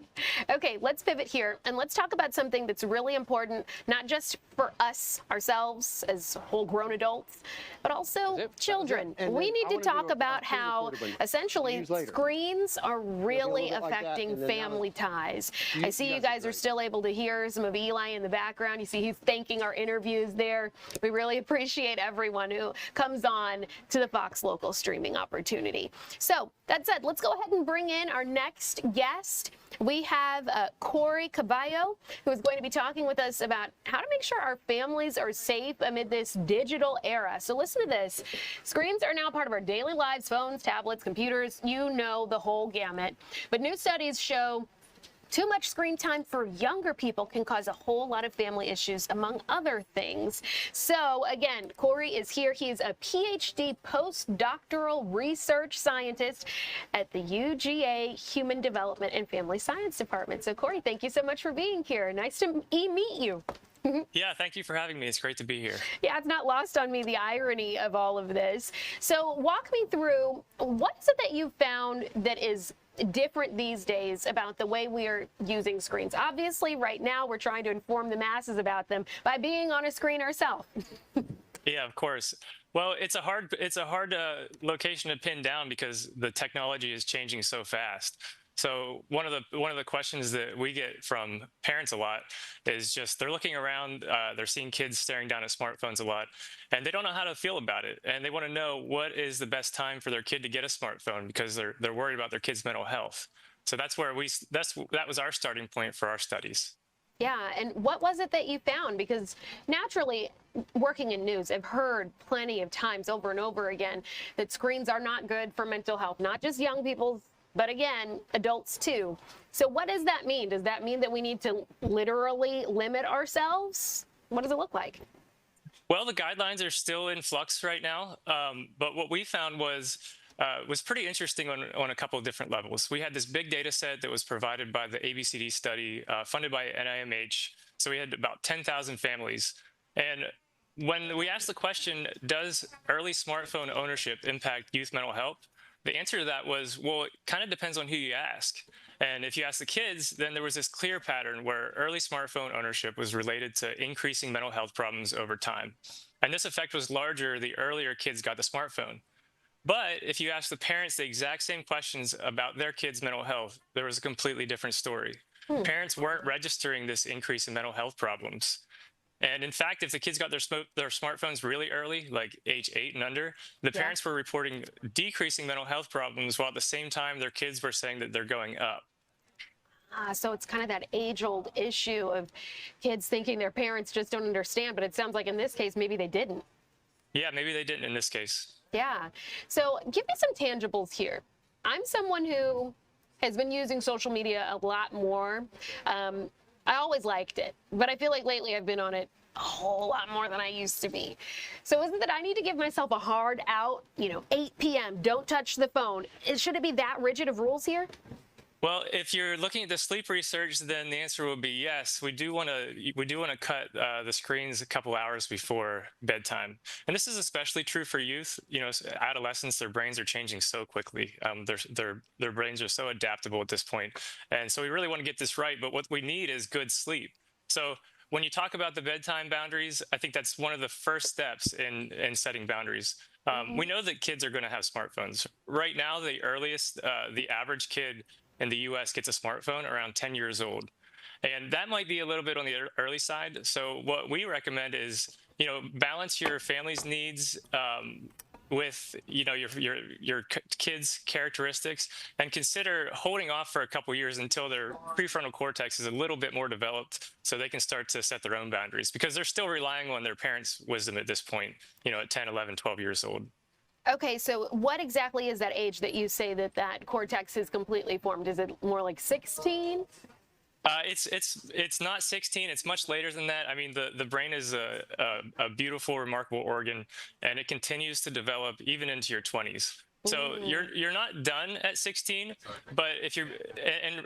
A: Okay, let's pivot here and let's talk about something that's really important, not just for us, ourselves, as whole grown adults, but also children.
J: And
A: we
J: then
A: need
J: I
A: to
J: wanna do
A: talk
J: a
A: about
J: thing
A: how
J: recorded, but
A: essentially
J: use later.
A: screens are really
J: bit like that,
A: affecting
J: and then
A: family ties. I see you
J: guys
A: guys
J: are
A: are
J: great.
A: still able to hear some of Eli in the background. You see he's thanking our interviews there. We really appreciate everyone who comes on to the Fox Local streaming opportunity. So that said, let's go ahead and bring in our next guest. We have Corey Caballo, who is going to be talking with us about how to make sure our families are safe amid this digital era. So listen to this. Screens are now part of our daily lives, phones, tablets, computers, the whole gamut. But new studies show too much screen time for younger people can cause a whole lot of family issues, among other things. So again, Corey is here. He's a PhD postdoctoral research scientist at the UGA Human Development and Family Science Department. So Corey, thank you so much for being here. Nice to meet you.
M: Yeah, thank you for having me. It's great to be here.
A: Yeah, it's not lost on me, the irony of all of this. So walk me through, what is it that you found that is different these days about the way we are using screens? Obviously, right now, we're trying to inform the masses about them by being on a screen ourselves.
M: Yeah, of course. Well, it's a hard location to pin down because the technology is changing so fast. So one of the questions that we get from parents a lot is just they're looking around, they're seeing kids staring down at smartphones a lot, and they don't know how to feel about it. And they want to know what is the best time for their kid to get a smartphone because they're worried about their kid's mental health. So that's where that was our starting point for our studies.
A: Yeah, and what was it that you found? Because naturally, working in news, I've heard plenty of times over and over again that screens are not good for mental health, not just young people's, but again, adults too. So what does that mean? Does that mean that we need to literally limit ourselves? What does it look like?
M: Well, the guidelines are still in flux right now, but what we found was pretty interesting on a couple of different levels. We had this big data set that was provided by the ABCD study funded by NIMH. So we had about 10,000 families. And when we asked the question, does early smartphone ownership impact youth mental health? The answer to that was, well, it kind of depends on who you ask. And if you ask the kids, then there was this clear pattern where early smartphone ownership was related to increasing mental health problems over time. And this effect was larger the earlier kids got the smartphone. But if you ask the parents the exact same questions about their kids' mental health, there was a completely different story. Parents weren't registering this increase in mental health problems. And in fact, if the kids got their smartphones really early, like age 8 and under, the parents were reporting decreasing mental health problems, while at the same time their kids were saying that they're going up.
A: So it's kind of that age-old issue of kids thinking their parents just don't understand, but it sounds like in this case, maybe they didn't.
M: Yeah, maybe they didn't in this case.
A: Yeah. So give me some tangibles here. I'm someone who has been using social media a lot more. I always liked it, but I feel like lately I've been on it a whole lot more than I used to be. So is it that I need to give myself a hard out, 8 p.m., don't touch the phone? Should it be that rigid of rules here?
M: Well, if you're looking at the sleep research, then the answer will be yes. We do want to cut the screens a couple hours before bedtime, and this is especially true for youth. Adolescents, their brains are changing so quickly. Their brains are so adaptable at this point, and so we really want to get this right. But what we need is good sleep. So when you talk about the bedtime boundaries, I think that's one of the first steps in setting boundaries. We know that kids are going to have smartphones. Right now, the average kid in the U.S. gets a smartphone around 10 years old. And that might be a little bit on the early side. So what we recommend is, balance your family's needs with, your kids' characteristics, and consider holding off for a couple years until their prefrontal cortex is a little bit more developed so they can start to set their own boundaries, because they're still relying on their parents' wisdom at this point, at 10, 11, 12 years old.
A: Okay, so what exactly is that age that you say that cortex is completely formed? Is it more like 16?
M: It's not 16. It's much later than that. I mean, the brain is a beautiful, remarkable organ, and it continues to develop even into your 20s. So you're not done at 16, but if you're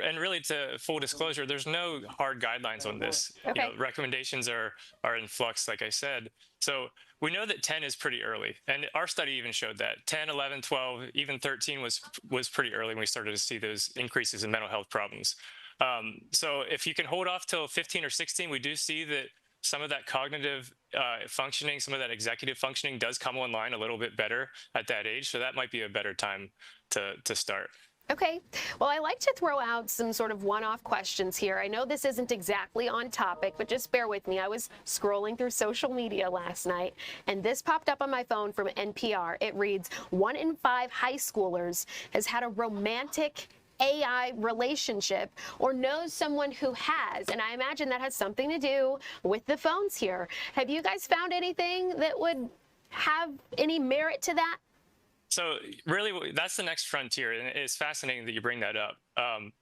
M: and really, to full disclosure, there's no hard guidelines on this.
A: Okay.
M: Recommendations are in flux, like I said. So we know that 10 is pretty early, and our study even showed that 10, 11, 12, even 13 was pretty early when we started to see those increases in mental health problems. So if you can hold off till 15 or 16, we do see that some of that cognitive functioning, some of that executive functioning does come online a little bit better at that age. So that might be a better time to start.
A: Okay. Well, I like to throw out some sort of one-off questions here. I know this isn't exactly on topic, but just bear with me. I was scrolling through social media last night, and this popped up on my phone from NPR. It reads, 1 in 5 high schoolers has had a romantic AI relationship or knows someone who has, and I imagine that has something to do with the phones here. Have you guys found anything that would have any merit to that?
M: So really, that's the next frontier, and it's fascinating that you bring that up.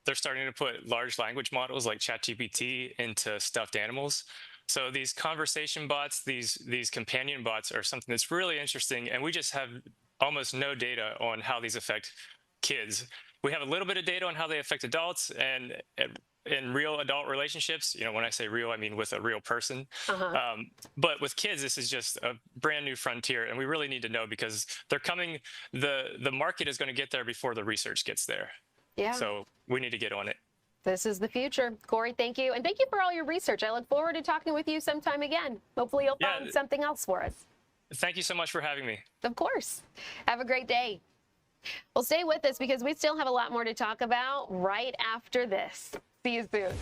M: They're starting to put large language models like ChatGPT into stuffed animals. So these conversation bots, these companion bots, are something that's really interesting, and we just have almost no data on how these affect kids. We have a little bit of data on how they affect adults, and in real adult relationships, when I say real, I mean with a real person. But with kids, this is just a brand new frontier, and we really need to know because they're coming. The market is going to get there before the research gets there.
A: Yeah.
M: So we need to get on it.
A: This is the future. Corey, thank you. And thank you for all your research. I look forward to talking with you sometime again. Hopefully you'll find something else for us.
M: Thank you so much for having me.
A: Of course. Have a great day. Well, stay with us because we still have a lot more to talk about right after this. See you soon.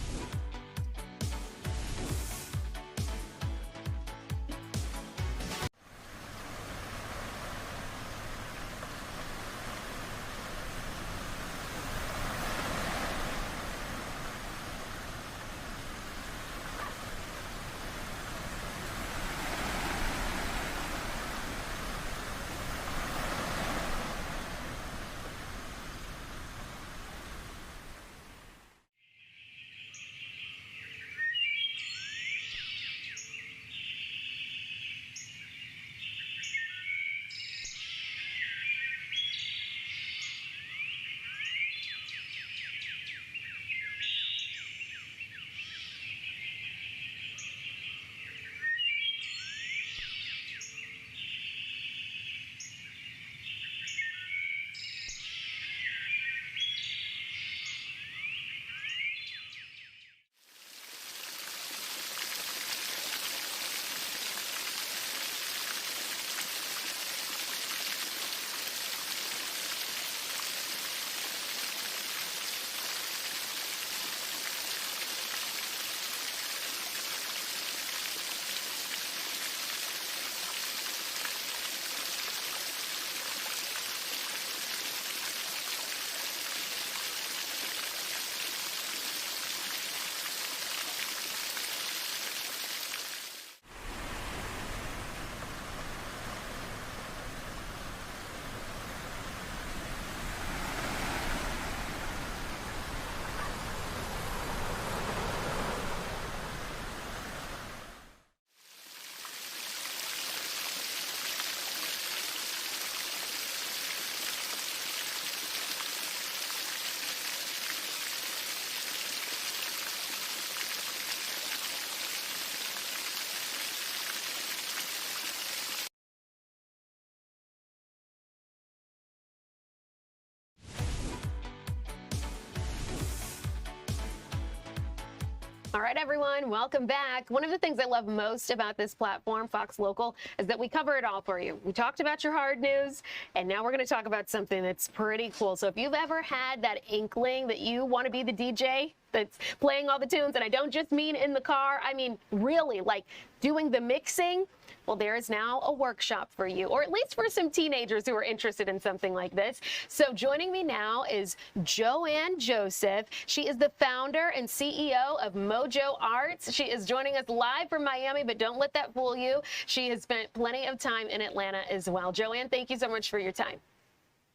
A: All right, everyone, welcome back. One of the things I love most about this platform, Fox Local, is that we cover it all for you. We talked about your hard news, and now we're going to talk about something that's pretty cool. So if you've ever had that inkling that you want to be the DJ that's playing all the tunes, and I don't just mean in the car, I mean really like doing the mixing, well, there is now a workshop for you, or at least for some teenagers who are interested in something like this. So joining me now is Joanne Joseph. She is the founder and CEO of Mojo Arts. She is joining us live from Miami, but don't let that fool you. She has spent plenty of time in Atlanta as well. Joanne, thank you so much for your time.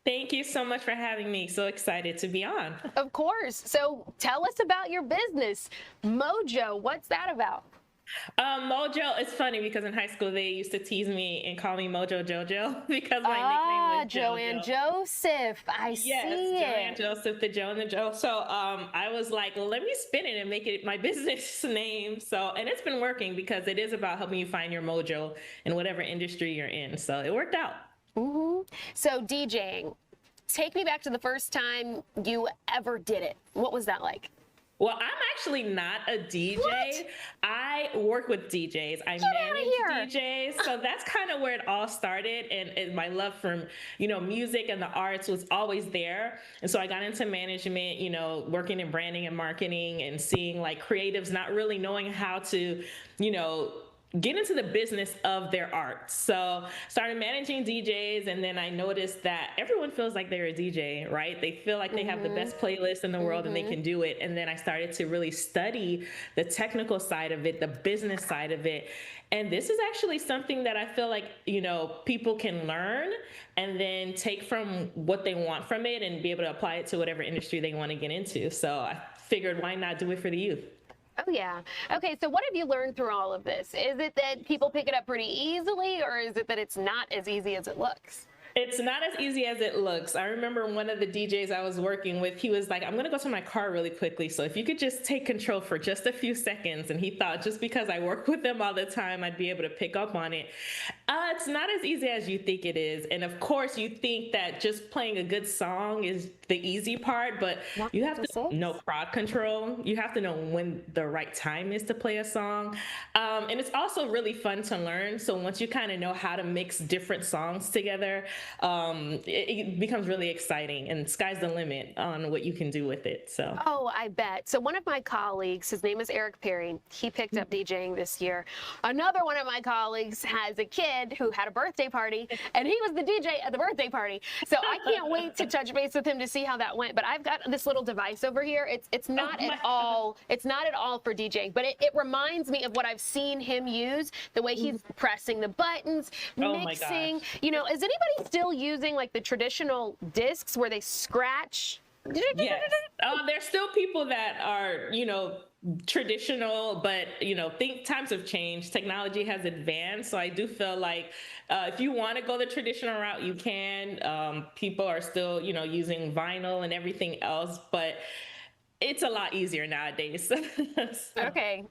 N: Thank you so much for having me. So excited to be on.
A: Of course. So tell us about your business. Mojo, what's that about?
N: Mojo, it's funny because in high school they used to tease me and call me Mojo Jojo because my nickname was
A: Joanne Joseph. I see it.
N: Joanne Joseph, the Jo and the Jo. So I was like, well, let me spin it and make it my business name. So, and it's been working because it is about helping you find your mojo in whatever industry you're in. So it worked out.
A: Mm-hmm. So DJing, take me back to the first time you ever did it. What was that like?
N: Well, I'm actually not a DJ. What? I work with DJs. I manage DJs. So that's kind of where it all started. And my love for, music and the arts was always there. And so I got into management, working in branding and marketing and seeing like creatives not really knowing how to, get into the business of their art. So started managing DJs, and then I noticed that everyone feels like they're a DJ, right? They feel like they have the best playlist in the world and they can do it. And then I started to really study the technical side of it, the business side of it. And this is actually something that I feel like, people can learn and then take from what they want from it and be able to apply it to whatever industry they want to get into. So I figured, why not do it for the youth?
A: Oh, yeah. Okay, so what have you learned through all of this? Is it that people pick it up pretty easily, or is it that it's not as easy as it looks?
N: It's not as easy as it looks. I remember one of the DJs I was working with, he was like, I'm going to go to my car really quickly. So if you could just take control for just a few seconds. And he thought just because I work with them all the time, I'd be able to pick up on it. It's not as easy as you think it is. And of course, you think that just playing a good song is the easy part, but you have to know crowd control. You have to know when the right time is to play a song. And it's also really fun to learn. So once you kind of know how to mix different songs together, it becomes really exciting, and sky's the limit on what you can do with it. So
A: I bet. So one of my colleagues, his name is Eric Perry, he picked up DJing this year. Another one of my colleagues has a kid who had a birthday party, and he was the DJ at the birthday party. So I can't wait to touch base with him to see how that went. But I've got this little device over here. It's not at all for DJing, but it reminds me of what I've seen him use, the way he's pressing the buttons, mixing. You know, is anybody still using like the traditional discs where they scratch?
N: Yes. There's still people that are, traditional, but times have changed. Technology has advanced. So I do feel like if you want to go the traditional route, you can. People are still, using vinyl and everything else, but it's a lot easier nowadays.
A: Okay.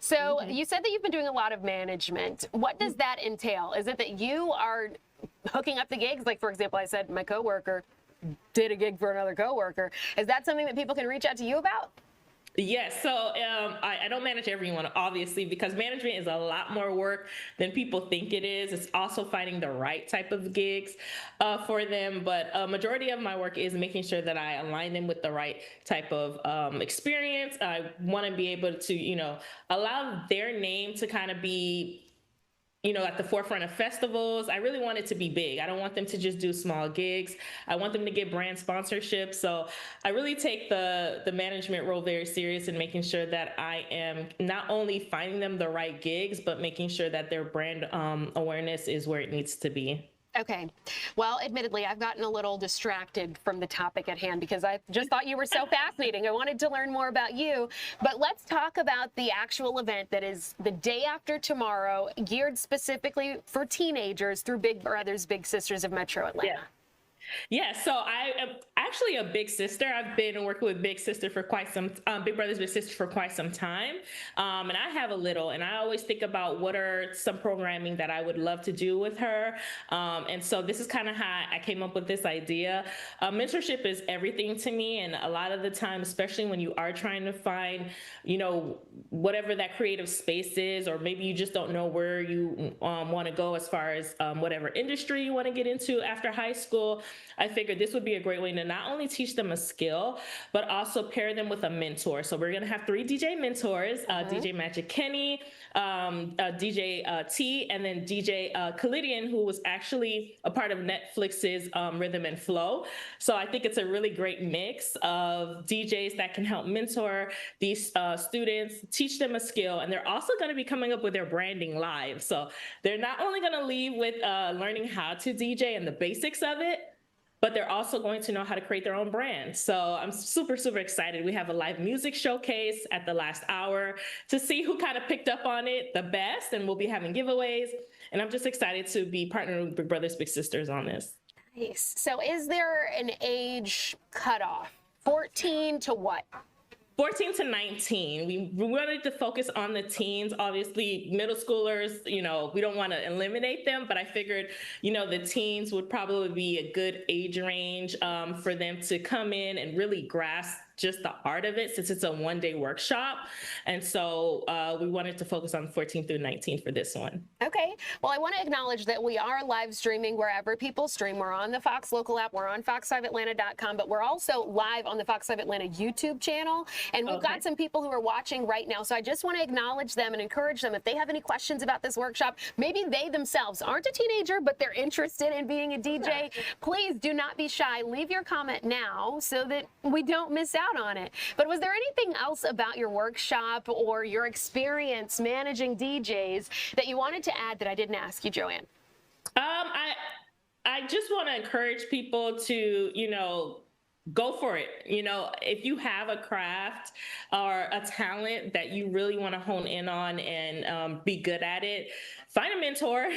A: So you said that you've been doing a lot of management. What does that entail? Is it that you are hooking up the gigs? Like, for example, I said my coworker did a gig for another coworker. Is that something that people can reach out to you about?
N: Yes. So I don't manage everyone, obviously, because management is a lot more work than people think it is. It's also finding the right type of gigs for them. But a majority of my work is making sure that I align them with the right type of experience. I want to be able to, allow their name to kind of be at the forefront of festivals. I really want it to be big. I don't want them to just do small gigs. I want them to get brand sponsorship. So I really take the management role very serious and making sure that I am not only finding them the right gigs, but making sure that their brand awareness is where it needs to be.
A: Okay. Well, admittedly, I've gotten a little distracted from the topic at hand because I just thought you were so fascinating. I wanted to learn more about you. But let's talk about the actual event that is the day after tomorrow, geared specifically for teenagers through Big Brothers Big Sisters of Metro Atlanta.
N: Yeah, so I am actually a big sister. I've been working with Big Sister for quite some Big Brothers Big Sisters for quite some time, and I have a little. And I always think about what are some programming that I would love to do with her. And so this is kind of how I came up with this idea. Mentorship is everything to me, and a lot of the time, especially when you are trying to find, whatever that creative space is, or maybe you just don't know where you want to go as far as whatever industry you want to get into after high school. I figured this would be a great way to not only teach them a skill, but also pair them with a mentor. So we're going to have 3 DJ mentors, DJ Magic Kenny, DJ T, and then DJ Kalidian, who was actually a part of Netflix's Rhythm and Flow. So I think it's a really great mix of DJs that can help mentor these students, teach them a skill, and they're also going to be coming up with their branding live. So they're not only going to leave with learning how to DJ and the basics of it, but they're also going to know how to create their own brand. So I'm super, super excited. We have a live music showcase at the last hour to see who kind of picked up on it the best, and we'll be having giveaways. And I'm just excited to be partnering with Big Brothers Big Sisters on this.
A: Nice. So is there an age cutoff? 14 to what?
N: 14 to 19. We wanted to focus on the teens. Obviously, middle schoolers, we don't want to eliminate them, but I figured, the teens would probably be a good age range for them to come in and really grasp just the art of it, since it's a one-day workshop. And so we wanted to focus on 14 through 19 for this one.
A: Okay. Well, I want to acknowledge that we are live streaming wherever people stream. We're on the Fox Local app. We're on fox5atlanta.com, but we're also live on the Fox 5 Atlanta YouTube channel. And we've got some people who are watching right now. So I just want to acknowledge them and encourage them. If they have any questions about this workshop, maybe they themselves aren't a teenager, but they're interested in being a DJ, please do not be shy. Leave your comment now so that we don't miss out on it. But was there anything else about your workshop or your experience managing DJs that you wanted to add that I didn't ask you, Joanne?
N: I just want to encourage people to, go for it. You know, if you have a craft or a talent that you really want to hone in on and be good at it, find a mentor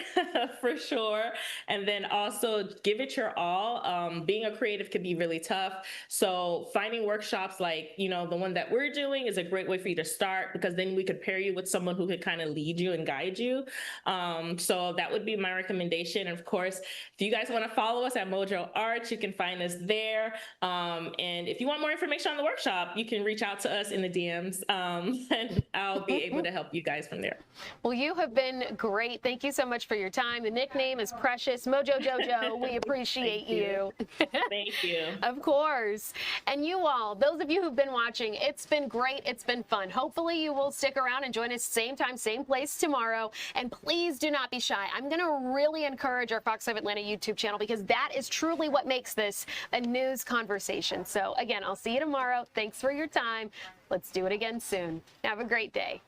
N: for sure. And then also give it your all. Being a creative can be really tough. So finding workshops like, you know, the one that we're doing is a great way for you to start, because then we could pair you with someone who could kind of lead you and guide you. So that would be my recommendation. And of course, if you guys want to follow us at Mojo Arts, you can find us there. And if you want more information on the workshop, you can reach out to us in the DMs, and I'll be able to help you guys from there.
A: Well, you have been great. Thank you so much for your time. The nickname is Precious. Mojo Jojo, we appreciate you.
N: Thank you.
A: Of course. And you all, those of you who've been watching, it's been great. It's been fun. Hopefully you will stick around and join us same time, same place tomorrow. And please do not be shy. I'm going to really encourage our Fox 5 Atlanta YouTube channel, because that is truly what makes this a news conversation. So again, I'll see you tomorrow. Thanks for your time. Let's do it again soon. Have a great day.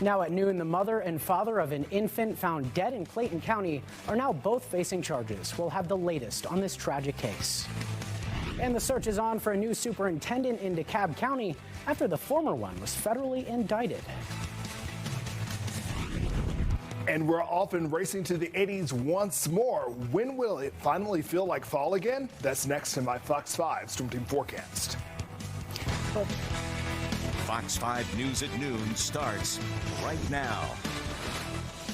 O: Now at noon, the mother and father of an infant found dead in Clayton County are now both facing charges. We'll have the latest on this tragic case. And the search is on for a new superintendent in DeKalb County after the former one was federally indicted.
P: And we're off and racing to the 80s once more. When will it finally feel like fall again? That's next in my Fox 5 Storm Team Forecast.
Q: Fox 5 News at noon starts right now.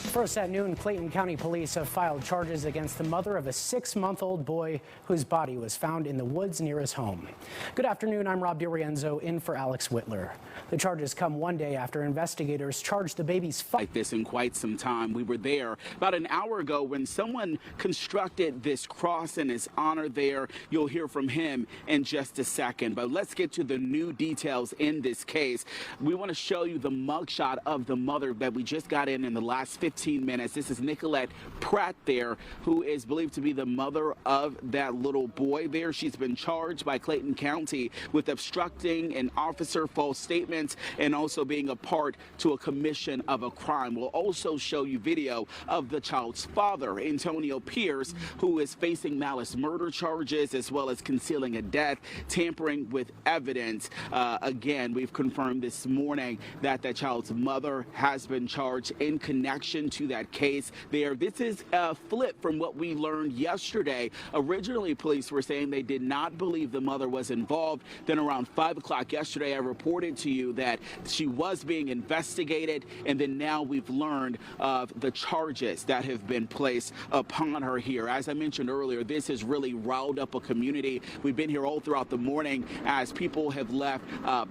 O: First at noon, Clayton County Police have filed charges against the mother of a 6-month-old boy whose body was found in the woods near his home. Good afternoon, I'm Rob DiRienzo in for Alex Whitler. The charges come one day after investigators charged the baby's father.
Q: Like this in quite some time. We were there about an hour ago when someone constructed this cross in his honor there. You'll hear from him in just a second. But let's get to the new details in this case. We want to show you the mugshot of the mother that we just got in the last 15 minutes. This is Nicolette Pratt there, who is believed to be the mother of that little boy there. She's been charged by Clayton County with obstructing an officer, false statements, and also being a part to a commission of a crime. We'll also show you video of the child's father, Antonio Pierce, who is facing malice murder charges as well as concealing a death, tampering with evidence. Again, we've confirmed this morning that the child's mother has been charged in connection to that case there. This is a flip from what we learned yesterday. Originally, police were saying they did not believe the mother was involved. Then around 5 o'clock yesterday, I reported to you that she was being investigated, and then now we've learned of the charges that have been placed upon her here. As I mentioned earlier, this has really riled up a community. We've been here all throughout the morning as people have left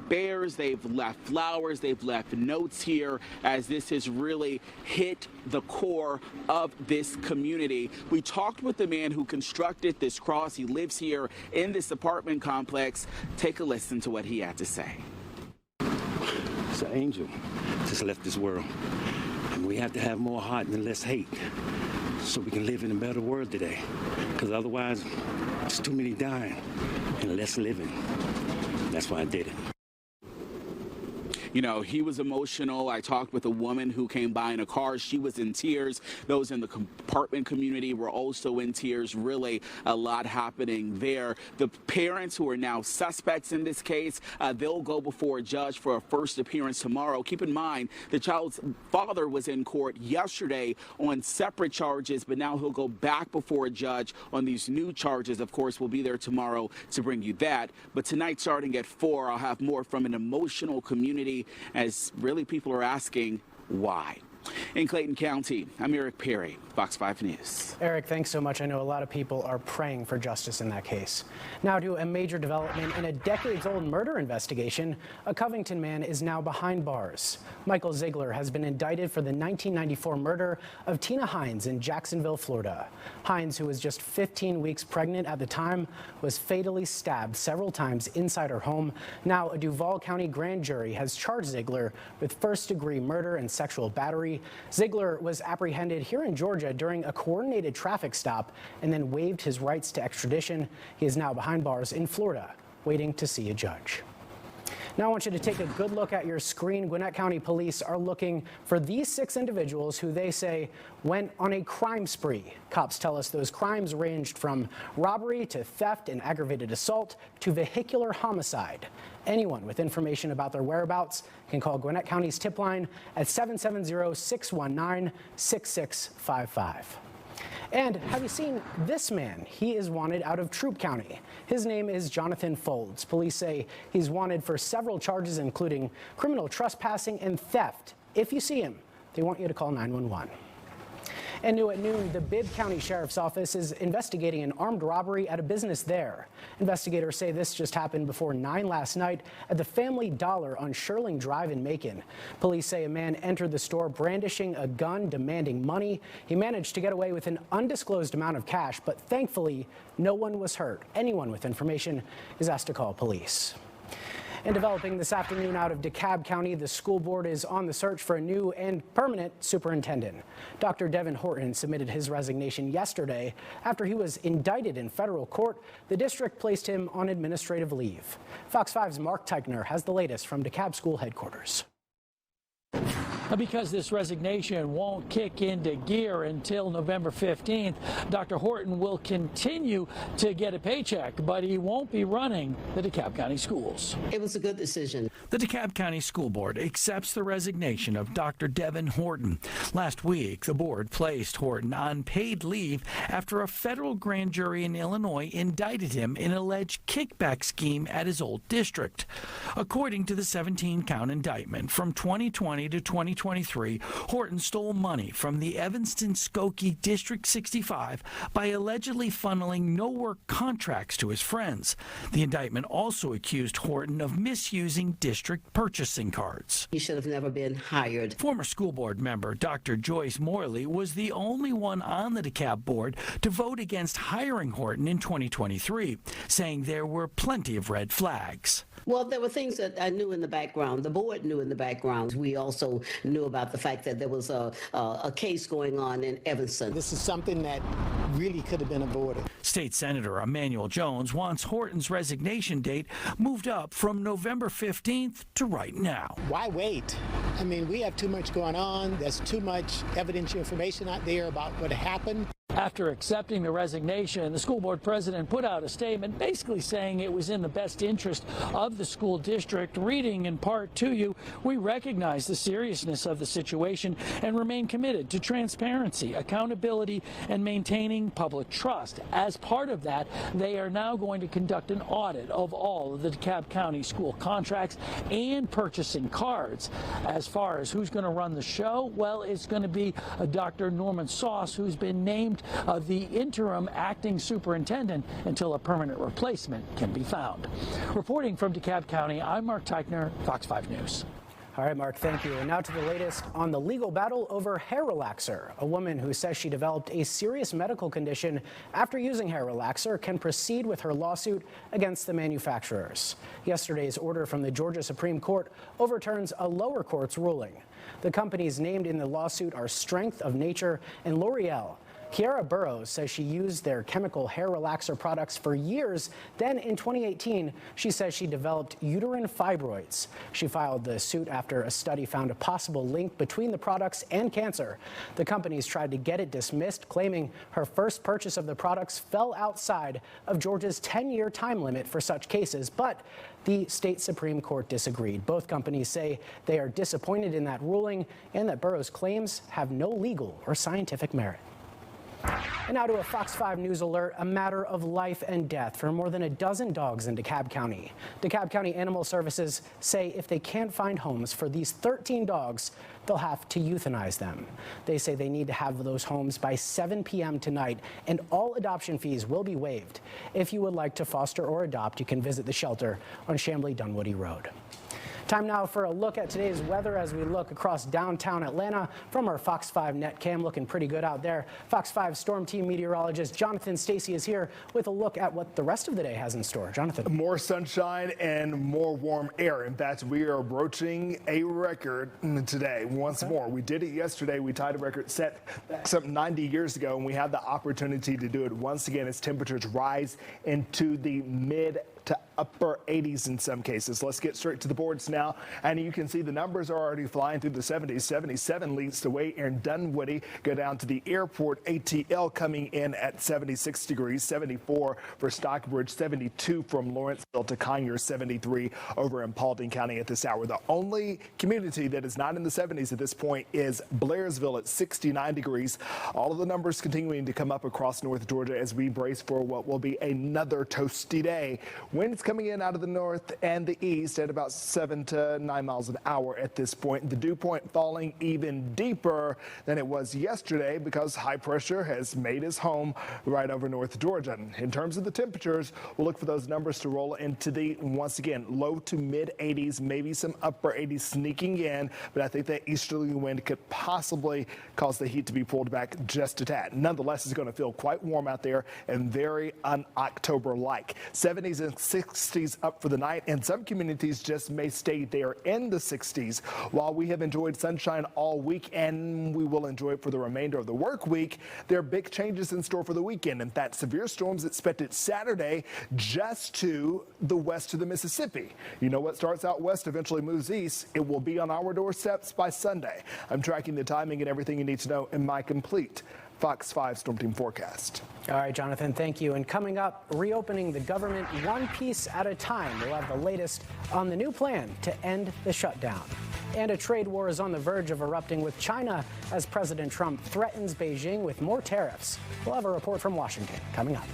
Q: bears, they've left flowers, they've left notes here, as this has really hit the core of this community. We talked with the man who constructed this cross. He lives here in this apartment complex. Take a listen to what he had to say.
R: It's an angel just left this world. And we have to have more heart and less hate so we can live in a better world today. Because otherwise, it's too many dying and less living. That's why I did it.
Q: You know, he was emotional. I talked with a woman who came by in a car. She was in tears. Those in the apartment community were also in tears. Really a lot happening there. The parents who are now suspects in this case, they'll go before a judge for a first appearance tomorrow. Keep in mind, the child's father was in court yesterday on separate charges, but now he'll go back before a judge on these new charges. Of course, we'll be there tomorrow to bring you that. But tonight, starting at 4, I'll have more from an emotional community, as really people are asking why. In Clayton County, I'm Eric Perry, Fox 5 News.
O: Eric, thanks so much. I know a lot of people are praying for justice in that case. Now to a major development in a decades-old murder investigation. A Covington man is now behind bars. Michael Ziegler has been indicted for the 1994 murder of Tina Hines in Jacksonville, Florida. Hines, who was just 15 weeks pregnant at the time, was fatally stabbed several times inside her home. Now a Duval County grand jury has charged Ziegler with first-degree murder and sexual battery. Ziegler was apprehended here in Georgia during a coordinated traffic stop and then waived his rights to extradition. He is now behind bars in Florida, waiting to see a judge. Now I want you to take a good look at your screen. Gwinnett County Police are looking for these 6 individuals who they say went on a crime spree. Cops tell us those crimes ranged from robbery to theft and aggravated assault to vehicular homicide. Anyone with information about their whereabouts can call Gwinnett County's tip line at 770-619-6655. And have you seen this man? He is wanted out of Troup County. His name is Jonathan Folds. Police say he's wanted for several charges, including criminal trespassing and theft. If you see him, they want you to call 911. And new at noon, the Bibb County Sheriff's Office is investigating an armed robbery at a business there. Investigators say this just happened before 9 last night at the Family Dollar on Sherling Drive in Macon. Police say a man entered the store brandishing a gun, demanding money. He managed to get away with an undisclosed amount of cash, but thankfully, no one was hurt. Anyone with information is asked to call police. And developing this afternoon out of DeKalb County, the school board is on the search for a new and permanent superintendent. Dr. Devin Horton submitted his resignation yesterday after he was indicted in federal court. The district placed him on administrative leave. Fox 5's Mark Teichner has the latest from DeKalb School headquarters.
S: Because this resignation won't kick into gear until November 15th, Dr. Horton will continue to get a paycheck, but he won't be running the DeKalb County schools.
T: It was a good decision.
S: The DeKalb County School Board accepts the resignation of Dr. Devin Horton. Last week, the board placed Horton on paid leave after a federal grand jury in Illinois indicted him in an alleged kickback scheme at his old district. According to the 17-count indictment, from 2020 to 2020, 2023, Horton stole money from the Evanston-Skokie District 65 by allegedly funneling no-work contracts to his friends. The indictment also accused Horton of misusing district purchasing cards.
T: He should have never been hired.
S: Former school board member Dr. Joyce Morley was the only one on the DeKalb board to vote against hiring Horton in 2023, saying there were plenty of red flags.
T: Well, there were things that I knew in the background. The board knew in the background. We also knew about the fact that there was a case going on in Evanston.
U: This is something that really could have been avoided.
S: State Senator Emmanuel Jones wants Horton's resignation date moved up from November 15th to right now.
U: Why wait? I mean, we have too much going on. There's too much evidential information out there about what happened.
O: After accepting the resignation, the school board president put out a statement basically saying it was in the best interest of the school district. Reading in part to you, we recognize the seriousness of the situation and remain committed to transparency, accountability, and maintaining public trust. As part of that, they are now going to conduct an audit of all of the DeKalb County school contracts and purchasing cards. As far as who's going to run the show, well, it's going to be Dr. Norman Sauce, who's been named the interim acting superintendent until a permanent replacement can be found. Reporting from DeKalb County, I'm Mark Teichner, Fox 5 News.
V: All right, Mark, thank you. And now to the latest on the legal battle over hair relaxer. A woman who says she developed a serious medical condition after using hair relaxer can proceed with her lawsuit against the manufacturers. Yesterday's order from the Georgia Supreme Court overturns a lower court's ruling. The companies named in the lawsuit are Strength of Nature and L'Oreal. Kiara Burrows says she used their chemical hair relaxer products for years. Then in 2018, she says she developed uterine fibroids. She filed the suit after a study found a possible link between the products and cancer. The companies tried to get it dismissed, claiming her first purchase of the products fell outside of Georgia's 10-year time limit for such cases, but the state Supreme Court disagreed. Both companies say they are disappointed in that ruling and that Burrows' claims have no legal or scientific merit. And now to a Fox 5 News alert, a matter of life and death for more than a dozen dogs in DeKalb County. DeKalb County Animal Services say if they can't find homes for these 13 dogs, they'll have to euthanize them. They say they need to have those homes by 7 p.m. tonight, and all adoption fees will be waived. If you would like to foster or adopt, you can visit the shelter on Chamblee-Dunwoody Road. Time now for a look at today's weather as we look across downtown Atlanta from our Fox 5 net cam. Looking pretty good out there. Fox 5 Storm Team meteorologist Jonathan Stacy is here with a look at what the rest of the day has in store. Jonathan.
P: More sunshine and more warm air. In fact, we are broaching a record today once more. We did it yesterday. We tied a record set back some 90 years ago, and we have the opportunity to do it once again as temperatures rise into the mid to upper 80s in some cases. Let's get straight to the boards now. And you can see the numbers are already flying through the 70s. 77 leads the way in Dunwoody. Go down to the airport. ATL coming in at 76 degrees. 74 for Stockbridge. 72 from Lawrenceville to Conyers. 73 over in Paulding County at this hour. The only community that is not in the 70s at this point is Blairsville at 69 degrees. All of the numbers continuing to come up across North Georgia as we brace for what will be another toasty day. Winds coming in out of the north and the east at about 7 to 9 miles an hour at this point. The dew point falling even deeper than it was yesterday because high pressure has made its home right over North Georgia. In terms of the temperatures, we'll look for those numbers to roll into the, once again, low to mid 80s, maybe some upper 80s sneaking in, but I think that easterly wind could possibly cause the heat to be pulled back just a tad. Nonetheless, it's going to feel quite warm out there and very un-October-like. 70s and 60s up for the night, and some communities just may stay there in the 60s. While we have enjoyed sunshine all week and we will enjoy it for the remainder of the work week, there are big changes in store for the weekend. In fact, severe storms expected Saturday just to the west of the Mississippi. You know what starts out west eventually moves east. It will be on our doorsteps by Sunday. I'm tracking the timing and everything you need to know in my complete Fox 5 Storm Team forecast.
V: All right, Jonathan, thank you. And coming up, reopening the government one piece at a time. We'll have the latest on the new plan to end the shutdown. And a trade war is on the verge of erupting with China as President Trump threatens Beijing with more tariffs. We'll have a report from Washington coming up.